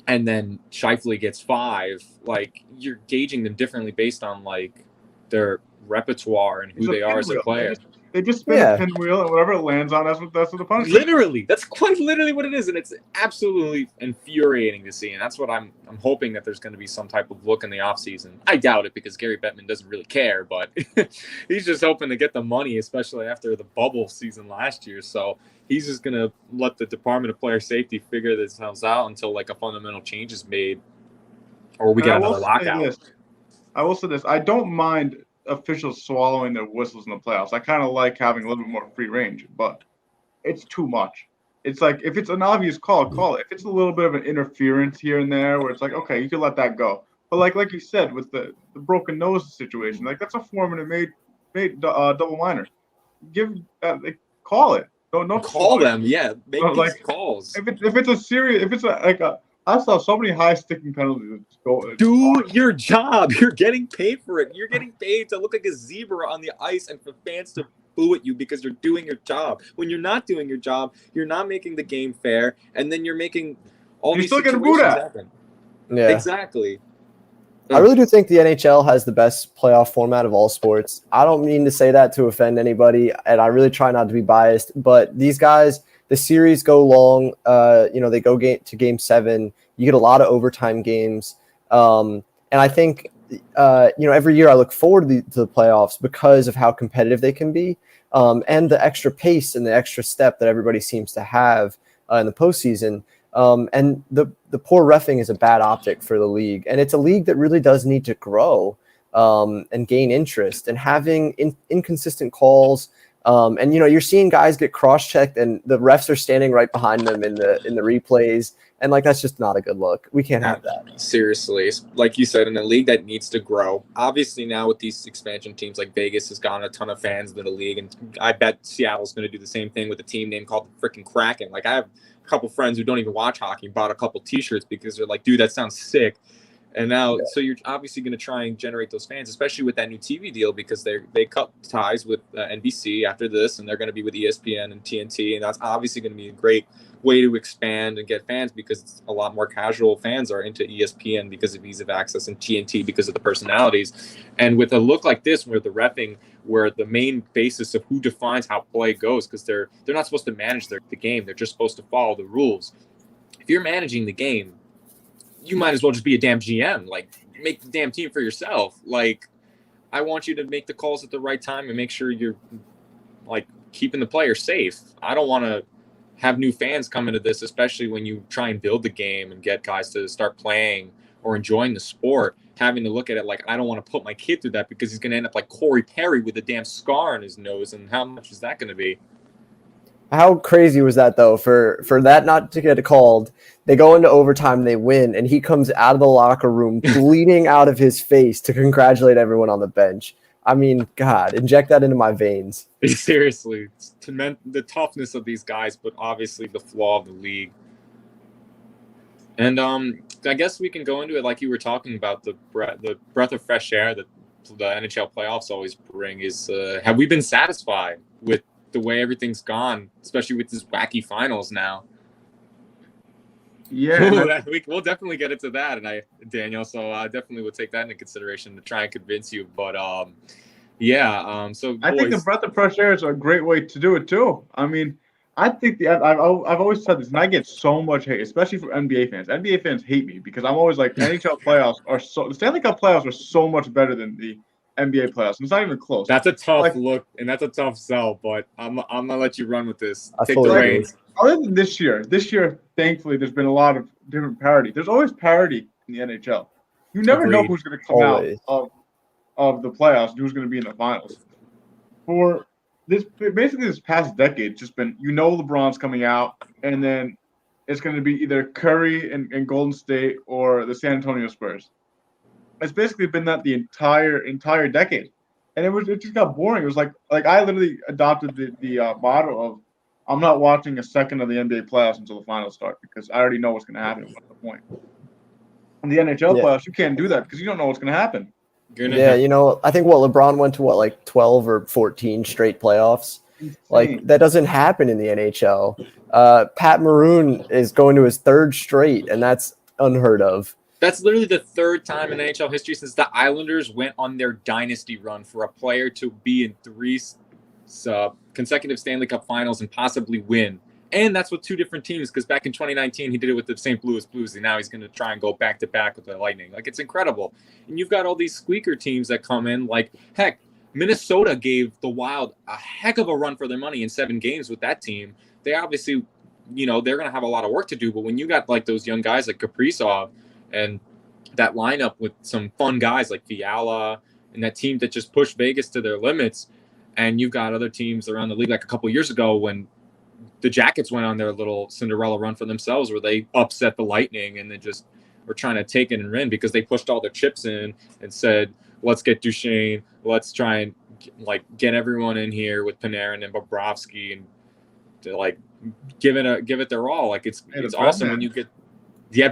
and then Scheifele gets 5. Like you're gauging them differently based on like their repertoire and who they are as a player. They just spin a pinwheel, and whatever it lands on, that's what the punishment. Literally, that's quite literally what it is, and it's absolutely infuriating to see. And that's what I'm hoping that there's going to be some type of look in the offseason. I doubt it because Gary Bettman doesn't really care, but he's just hoping to get the money, especially after the bubble season last year. So he's just going to let the Department of Player Safety figure themselves out until like a fundamental change is made, or we get another lockout. I will say this: I don't mind officials swallowing their whistles in the playoffs. I kind of like having a little bit more free range, but it's too much. It's like if it's an obvious call, call it. If it's a little bit of an interference here and there where it's like, okay, you can let that go. But like you said with the broken nose situation, like that's a 4-minute made double minor. Call it. Don't call them. Yeah, make these calls. If it's a serious, if it's I saw so many high sticking penalties. Do your job. You're getting paid for it. You're getting paid to look like a zebra on the ice and for fans to boo at you because you're doing your job. When you're not doing your job, you're not making the game fair, and then you're making all these situations happen. Yeah, exactly. I really do think the NHL has the best playoff format of all sports. I don't mean to say that to offend anybody, and I really try not to be biased, but these guys, the series go long. They go to game 7. You get a lot of overtime games. And I think, every year I look forward to the playoffs because of how competitive they can be, and the extra pace and the extra step that everybody seems to have in the postseason. And the poor reffing is a bad optic for the league. And it's a league that really does need to grow and gain interest, and having inconsistent calls. And you're seeing guys get cross-checked and the refs are standing right behind them in the replays, and like that's just not a good look. We can't have that. Seriously, like you said, in a league that needs to grow. Obviously, now with these expansion teams, like Vegas has gotten a ton of fans into the league, and I bet Seattle's going to do the same thing with a team name called the freaking Kraken. Like I have a couple friends who don't even watch hockey, bought a couple T-shirts because they're like, dude, that sounds sick. And now, so you're obviously going to try and generate those fans, especially with that new TV deal, because they cut ties with NBC after this, and they're going to be with ESPN and TNT, and that's obviously going to be a great way to expand and get fans, because a lot more casual fans are into ESPN because of ease of access, and TNT because of the personalities. And with a look like this, where the reffing, where the main basis of who defines how play goes, because they're not supposed to manage the game, they're just supposed to follow the rules. If you're managing the game, you might as well just be a damn GM. Like, make the damn team for yourself. Like, I want you to make the calls at the right time and make sure you're like keeping the player safe. I don't want to have new fans come into this, especially when you try and build the game and get guys to start playing or enjoying the sport, having to look at it like, I don't want to put my kid through that because he's going to end up like Corey Perry with a damn scar on his nose. And how much is that going to be? How crazy was that, though, for that not to get called? They go into overtime, they win, and he comes out of the locker room bleeding out of his face to congratulate everyone on the bench. I mean, God, inject that into my veins. Seriously, the toughness of these guys, but obviously the flaw of the league. And I guess we can go into it like you were talking about, the breath of fresh air that the NHL playoffs always bring is, have we been satisfied with the way everything's gone, especially with this wacky finals now? Yeah, we'll definitely get into that, and Daniel, so I definitely would take that into consideration to try and convince you. But so I think the breath of fresh air is a great way to do it too. I mean, I think I've always said this, and I get so much hate, especially from NBA fans. NBA fans hate me because I'm always like, NHL playoffs the Stanley Cup playoffs are so much better than the NBA playoffs. And it's not even close. That's a tough look, and that's a tough sell. But I'm gonna let you run with this. I Take fully the agree. reins. Other than this year, thankfully, there's been a lot of different parity. There's always parity in the NHL. You never know Agreed. who's going to come Always. out of the playoffs, who's going to be in the finals. For this past decade, it's just been, LeBron's coming out, and then it's going to be either Curry and Golden State or the San Antonio Spurs. It's basically been that the entire decade, and it just got boring. It was like I literally adopted the motto of, I'm not watching a second of the NBA playoffs until the finals start because I already know what's going to happen. What's the point? In the NHL playoffs, you can't do that because you don't know what's going to happen. I think LeBron went to 12 or 14 straight playoffs. Insane. Like, that doesn't happen in the NHL. Pat Maroon is going to his third straight, and that's unheard of. That's literally the third time in NHL history since the Islanders went on their dynasty run for a player to be in three consecutive Stanley Cup Finals and possibly win. And that's with two different teams, because back in 2019, he did it with the St. Louis Blues, and now he's going to try and go back-to-back with the Lightning. Like, it's incredible. And you've got all these squeaker teams that come in. Like, heck, Minnesota gave the Wild a heck of a run for their money in 7 games with that team. They obviously, they're going to have a lot of work to do, but when you got, like, those young guys like Kaprizov and that lineup with some fun guys like Fiala and that team that just pushed Vegas to their limits, and you've got other teams around the league, like a couple years ago when the Jackets went on their little Cinderella run for themselves where they upset the Lightning and they just were trying to take it and win because they pushed all their chips in and said, let's get Duchesne, let's try and get everyone in here with Panarin and Bobrovsky and to give it their all. Like it's awesome when you get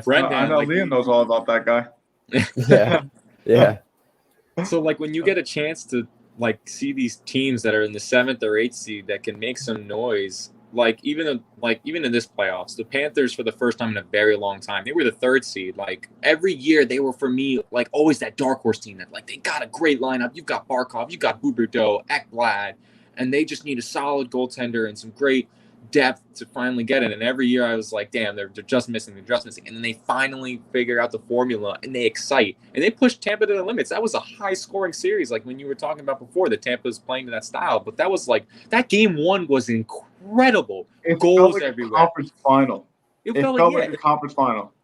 Brendan. I know Liam knows all about that guy. Yeah. So when you get a chance to see these teams that are in the 7th or 8th seed that can make some noise, even in this playoffs, the Panthers for the first time in a very long time, they were the 3rd seed. Every year they were, for me, always that dark horse team that they got a great lineup. You've got Barkov, you've got Huberdeau, Ekblad, and they just need a solid goaltender and some great depth to finally get it. And every year I was like, damn, they're just missing. And then they finally figure out the formula and they excite. And they pushed Tampa to the limits. That was a high scoring series, like when you were talking about before, that Tampa's playing to that style. But that was that game 1 was incredible. It Goals felt everywhere. Conference final. It felt like a conference final.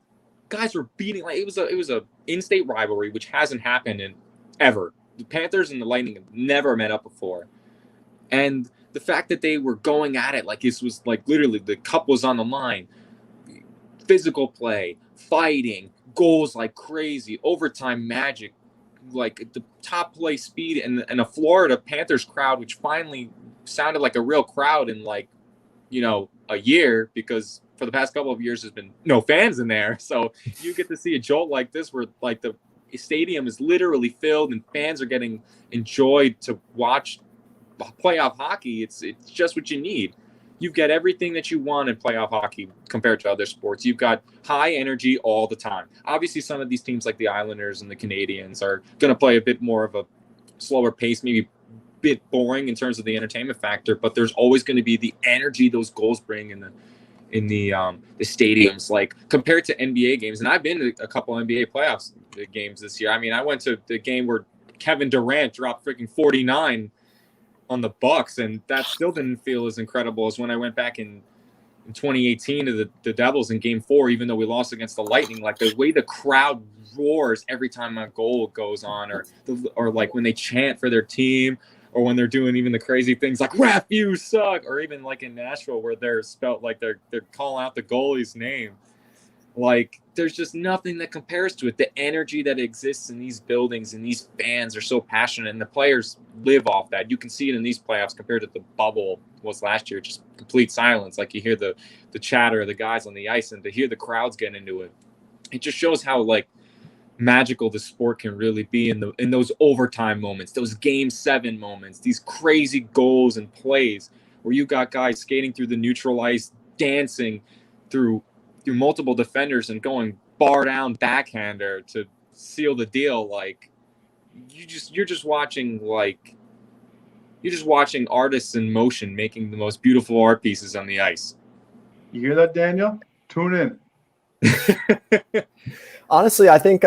Guys were beating it was a in-state rivalry, which hasn't happened in ever. The Panthers and the Lightning have never met up before. And the fact that they were going at it this was literally the cup was on the line. Physical play, fighting, goals like crazy, overtime magic, the top play speed, and a Florida Panthers crowd, which finally sounded like a real crowd in a year, because for the past couple of years there's been no fans in there. So you get to see a jolt like this where the stadium is literally filled and fans are getting enjoyed to watch playoff hockey. It's just what you need. You've got everything that you want in playoff hockey compared to other sports. You've got high energy all the time. Obviously, some of these teams like the Islanders and the Canadians are going to play a bit more of a slower pace, maybe a bit boring in terms of the entertainment factor, but there's always going to be the energy those goals bring in the stadiums, compared to NBA games. And I've been to a couple NBA playoffs games this year. I mean, I went to the game where Kevin Durant dropped freaking 49 on the Bucks, and that still didn't feel as incredible as when I went back in 2018 to the Devils in Game 4, even though we lost against the Lightning. Like the way the crowd roars every time a goal goes on, or like when they chant for their team, or when they're doing even the crazy things like "Ref, you suck," or even like in Nashville where they're spelt like they're calling out the goalie's name. Like, there's just nothing that compares to it. The energy that exists in these buildings and these fans are so passionate, and the players live off that. You can see it in these playoffs compared to the bubble was last year, just complete silence. Like, you hear the chatter of the guys on the ice, and to hear the crowds get into it, it just shows how, like, magical the sport can really be in those overtime moments, those Game 7 moments, these crazy goals and plays where you got guys skating through the neutral ice, dancing through multiple defenders and going bar down backhander to seal the deal. Like, you're just watching artists in motion making the most beautiful art pieces on the ice. You hear that, Daniel? Tune in. Honestly, I think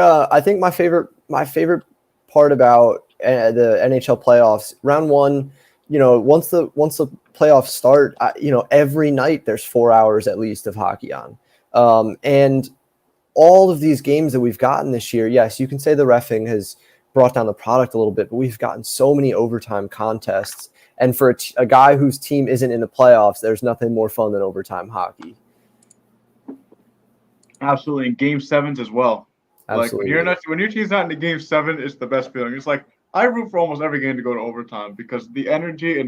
my favorite part about the NHL playoffs, round one, once the playoffs start, every night there's 4 hours at least of hockey on. And all of these games that we've gotten this year, yes, you can say the reffing has brought down the product a little bit, but we've gotten so many overtime contests. And for a guy whose team isn't in the playoffs, there's nothing more fun than overtime hockey. Absolutely, and Game 7s as well. Absolutely. Like when your team's not in the Game 7, it's the best feeling. It's like I root for almost every game to go to overtime because the energy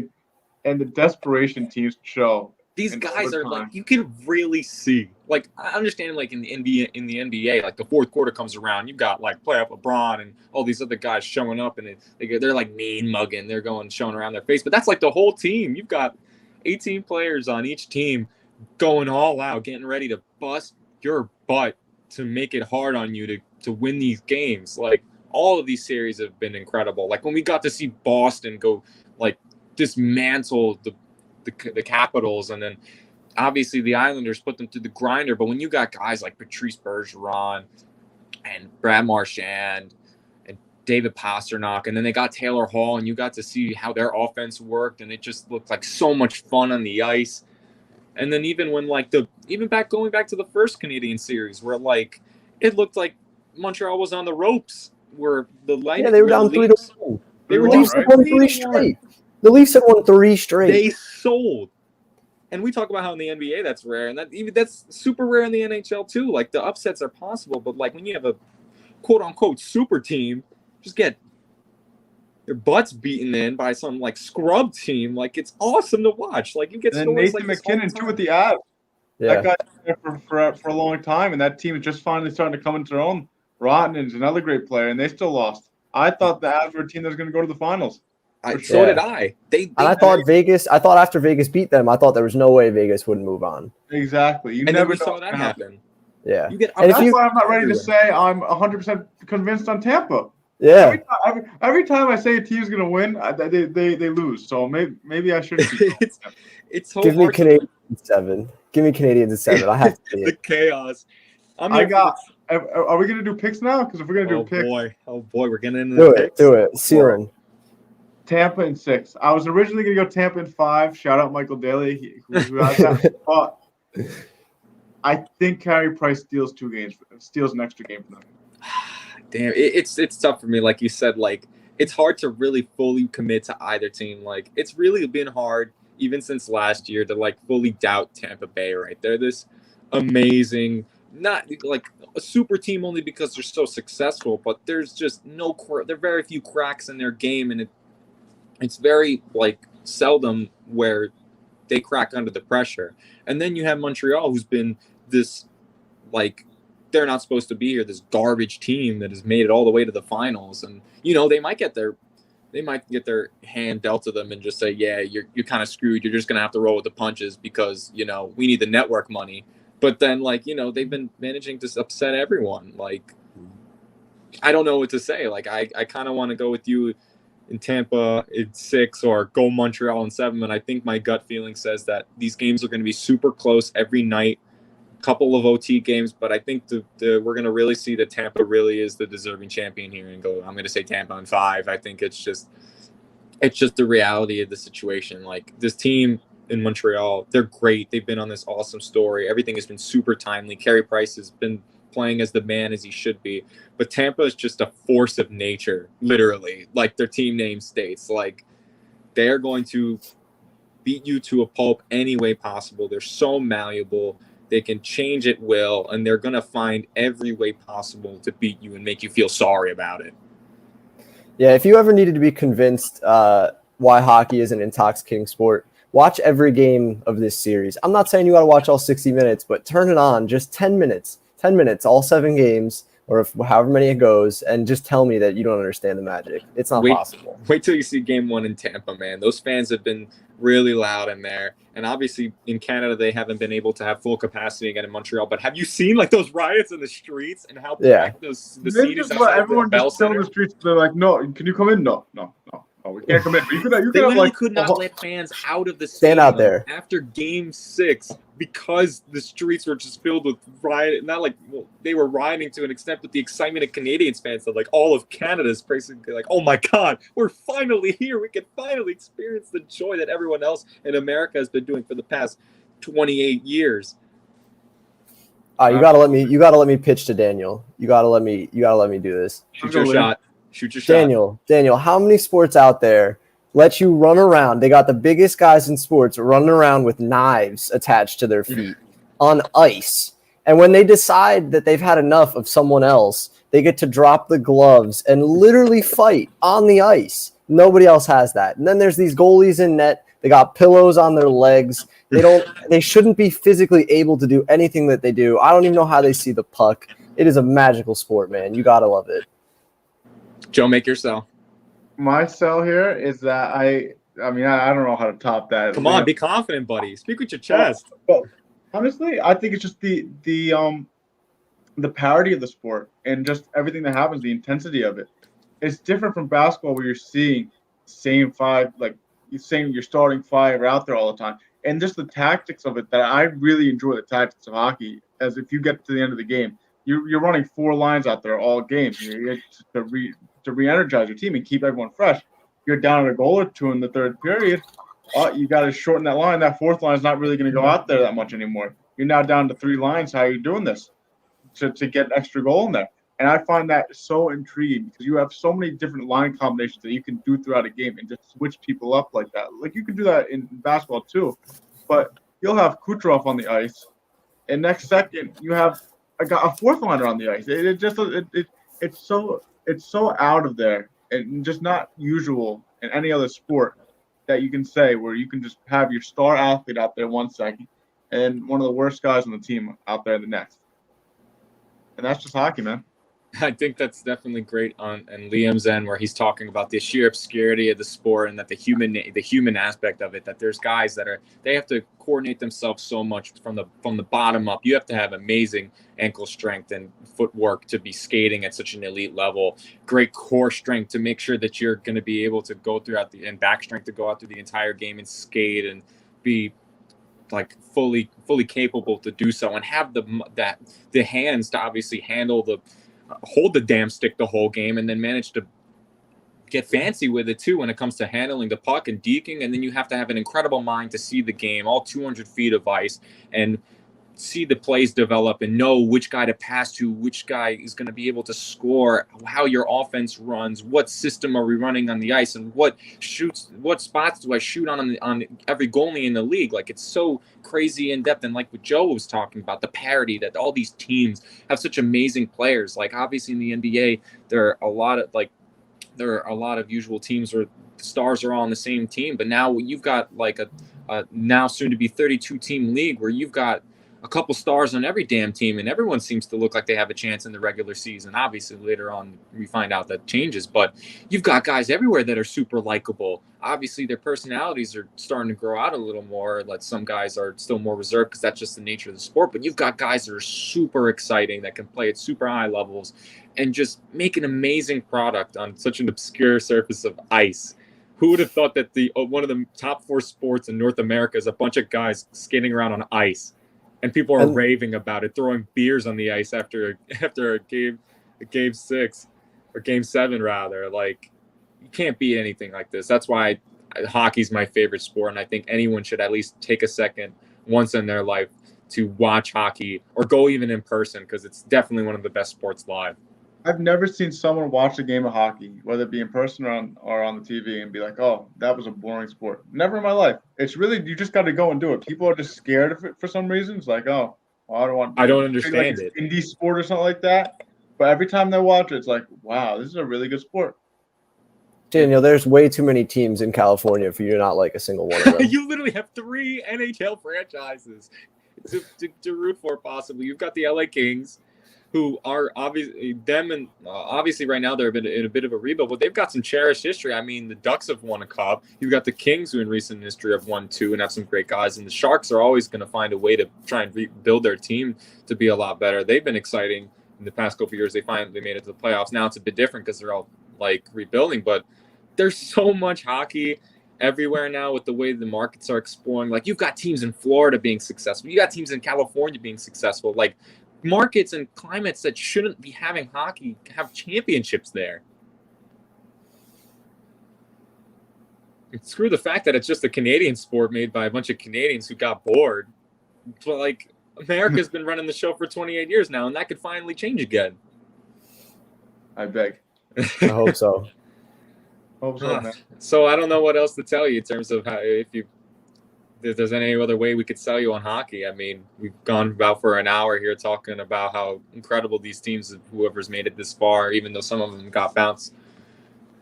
and the desperation teams show. These guys are like, you can really see. Like, I understand, like in the NBA, like the fourth quarter comes around, you've got like playoff LeBron and all these other guys showing up, and they're like mean mugging, they're showing around their face. But that's like the whole team. You've got 18 players on each team going all out, getting ready to bust your butt to make it hard on you to win these games. Like, all of these series have been incredible. Like when we got to see Boston go like dismantle the Capitals, and then obviously the Islanders put them through the grinder. But when you got guys like Patrice Bergeron and Brad Marchand and David Pastrnak, and then they got Taylor Hall, and you got to see how their offense worked, and it just looked like so much fun on the ice. And then even when like going back to the first Canadian series, where like it looked like Montreal was on the ropes, where the Lightning, they were down 3-1. They were Leafs had won 3 straight. The Leafs had won 3 straight. They sold. And we talk about how in the NBA that's rare, and that's super rare in the NHL too. Like, the upsets are possible, but like when you have a quote unquote super team, just get their butts beaten in by some like scrub team. Like, it's awesome to watch. Like, you get and Nathan like McKinnon too with the Avs. Yeah. That guy's there for a long time, and that team is just finally starting to come into their own. Rotten is another great player, and they still lost. I thought the Avs were a team that was going to go to the finals. So did I. And I thought after Vegas beat them, I thought there was no way Vegas wouldn't move on. Exactly. And then we saw that happen. Yeah. That's why I'm not ready to say I'm 100% convinced on Tampa. Yeah. Every time I say a team's going to win, they lose. So maybe I shouldn't. It's so Give me hard Canadians in 7. Give me Canadians in 7. I have to see the it. chaos. Are we going to do picks now? Because if we're going to do picks. Oh boy, we're getting into the picks. Do it. Ceiling. Tampa in 6. I was originally going to go Tampa in 5. Shout out Michael Daly, who has that spot. I think Carey Price steals an extra game for them. Damn, it's tough for me. Like you said, like it's hard to really fully commit to either team. Like, it's really been hard even since last year to like fully doubt Tampa Bay. Right, they're this amazing, not like a super team only because they're so successful, but there's just there are very few cracks in their game, and it's very like seldom where they crack under the pressure. And then you have Montreal, who's been this like they're not supposed to be here, this garbage team that has made it all the way to the finals. And they might get their hand dealt to them and just say, yeah, you're kind of screwed. You're just gonna have to roll with the punches because we need the network money. But then they've been managing to upset everyone. Like, I don't know what to say. Like, I kind of want to go with you in Tampa in 6 or go Montreal in 7. And I think my gut feeling says that these games are going to be super close every night. couple of OT games, but I think we're going to really see that Tampa really is the deserving champion here and go. I'm going to say Tampa in 5. I think it's just the reality of the situation. Like this team in Montreal, they're great. They've been on this awesome story. Everything has been super timely. Carey Price has been playing as the man as he should be, but Tampa is just a force of nature, literally, like their team name states. Like they are going to beat you to a pulp any way possible. They're so malleable. They can change at will, and they're going to find every way possible to beat you and make you feel sorry about it. Yeah, if you ever needed to be convinced why hockey is an intoxicating sport, watch every game of this series. I'm not saying you got to watch all 60 minutes, but turn it on just 10 minutes, all 7 games, or however many it goes, and just tell me that you don't understand the magic. It's not possible. Wait till you see game 1 in Tampa, man. Those fans have been really loud in there. And obviously in Canada, they haven't been able to have full capacity again in Montreal. But have you seen like those riots in the streets and how packed the seat is outside everyone the Bell just still in Center? the streets. They're like, no, can you come in? No, we can't come in. But you They could could not let fans out of the stand stadium out there after Game 6 because the streets were just filled with riot. Not like they were rioting to an extent, but the excitement of Canadians fans that like all of Canada is basically like, oh my God, we're finally here. We can finally experience the joy that everyone else in America has been doing for the past 28 years. You gotta let me pitch to Daniel. You gotta let me do this. Shoot your shot. Daniel, how many sports out there let you run around? They got the biggest guys in sports running around with knives attached to their feet on ice. And when they decide that they've had enough of someone else, they get to drop the gloves and literally fight on the ice. Nobody else has that. And then there's these goalies in net. They got pillows on their legs. They shouldn't be physically able to do anything that they do. I don't even know how they see the puck. It is a magical sport, man. You gotta love it. Joe, make your sell. My sell here is that I don't know how to top that. Come on, be confident, buddy. Speak with your chest. Well, honestly, I think it's just the parity of the sport and just everything that happens, the intensity of it. It's different from basketball where you're seeing same 5, like you're saying your starting 5 are out there all the time. And just the tactics of it, that I really enjoy the tactics of hockey. As if you get to the end of the game, you're running 4 lines out there all game. To re-energize your team and keep everyone fresh. You're down at a goal or 2 in the 3rd period. You got to shorten that line. That 4th line is not really going to go out there that much anymore. You're now down to 3 lines. How are you doing this to get an extra goal in there? And I find that so intriguing because you have so many different line combinations that you can do throughout a game and just switch people up like that. Like you can do that in basketball too, but you'll have Kucherov on the ice, and next second you have a 4th liner on the ice. It's so out of there and just not usual in any other sport that you can say, where you can just have your star athlete out there 1 second and one of the worst guys on the team out there the next. And that's just hockey, man. I think that's definitely great on Liam's end, where he's talking about the sheer obscurity of the sport and that the human aspect of it, that there's guys that they have to coordinate themselves so much from the bottom up. You have to have amazing ankle strength and footwork to be skating at such an elite level, great core strength to make sure that you're going to be able to go throughout and back strength to go out through the entire game and skate and be like fully capable to do so, and have the hands to obviously hold the damn stick the whole game, and then manage to get fancy with it too when it comes to handling the puck and deking. And then you have to have an incredible mind to see the game, all 200 feet of ice, and see the plays develop and know which guy to pass to, which guy is going to be able to score, how your offense runs, what system are we running on the ice, and what spots do I shoot on every goalie in the league. Like, it's so crazy in depth. And like what Joe was talking about, the parity that all these teams have, such amazing players. Like, obviously in the NBA, there are a lot of usual teams where the stars are all on the same team, but now you've got like a now soon to be 32 team league where you've got a couple stars on every damn team, and everyone seems to look like they have a chance in the regular season. Obviously, later on, we find out that changes, but you've got guys everywhere that are super likable. Obviously, their personalities are starting to grow out a little more. Like, some guys are still more reserved because that's just the nature of the sport, but you've got guys that are super exciting, that can play at super high levels and just make an amazing product on such an obscure surface of ice. Who would have thought that one of the top 4 sports in North America is a bunch of guys skating around on ice? and people are And- raving about it, throwing beers on the ice after a game 6 or game 7 rather. Like, you can't beat anything like this. That's why hockey's my favorite sport, and I think anyone should at least take a second once in their life to watch hockey or go even in person, because it's definitely one of the best sports live. I've never seen someone watch a game of hockey, whether it be in person or on the TV, and be like, "Oh, that was a boring sport." Never in my life. It's really, you just got to go and do it. People are just scared of it for some reason. It's like, "Oh, well, I don't like understand it's it. indie sport or something like that." But every time they watch it, it's like, "Wow, this is a really good sport." Daniel, there's way too many teams in California for you to not like a single one of them. You literally have 3 NHL franchises to root for, possibly. You've got the LA Kings, who are obviously right now they're in a bit of a rebuild, but they've got some cherished history. I mean, the Ducks have won a cup. You've got the Kings, who in recent history have won 2 and have some great guys. And the Sharks are always going to find a way to try and rebuild their team to be a lot better. They've been exciting in the past couple of years. They finally made it to the playoffs. Now it's a bit different because they're all like rebuilding, but there's so much hockey everywhere now with the way the markets are exploring. Like, you've got teams in Florida being successful. You got teams in California being successful. Like, markets and climates that shouldn't be having hockey have championships there. And screw the fact that it's just a Canadian sport made by a bunch of Canadians who got bored. But, like, America's been running the show for 28 years now, and that could finally change again. I beg. I hope so. Hope so, man. So I don't know what else to tell you in terms of how, if there's any other way we could sell you on hockey. I mean, we've gone about for an hour here talking about how incredible these teams, whoever's made it this far, even though some of them got bounced,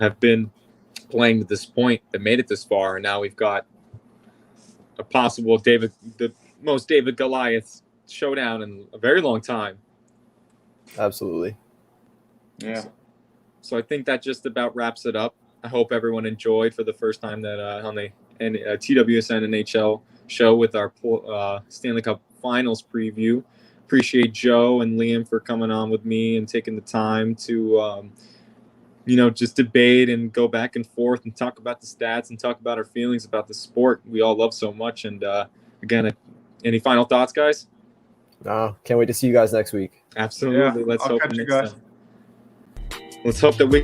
have been playing to this point that made it this far. And now we've got a possible the most David Goliath showdown in a very long time. Absolutely. Yeah. So I think that just about wraps it up. I hope everyone enjoyed for the first time that on the TWSN NHL show with our Stanley Cup Finals preview. Appreciate Joe and Liam for coming on with me and taking the time to, just debate and go back and forth and talk about the stats and talk about our feelings about the sport we all love so much. And again, any final thoughts, guys? No, can't wait to see you guys next week. Absolutely. Yeah, Let's I'll hope catch you next guys. time. Let's hope that we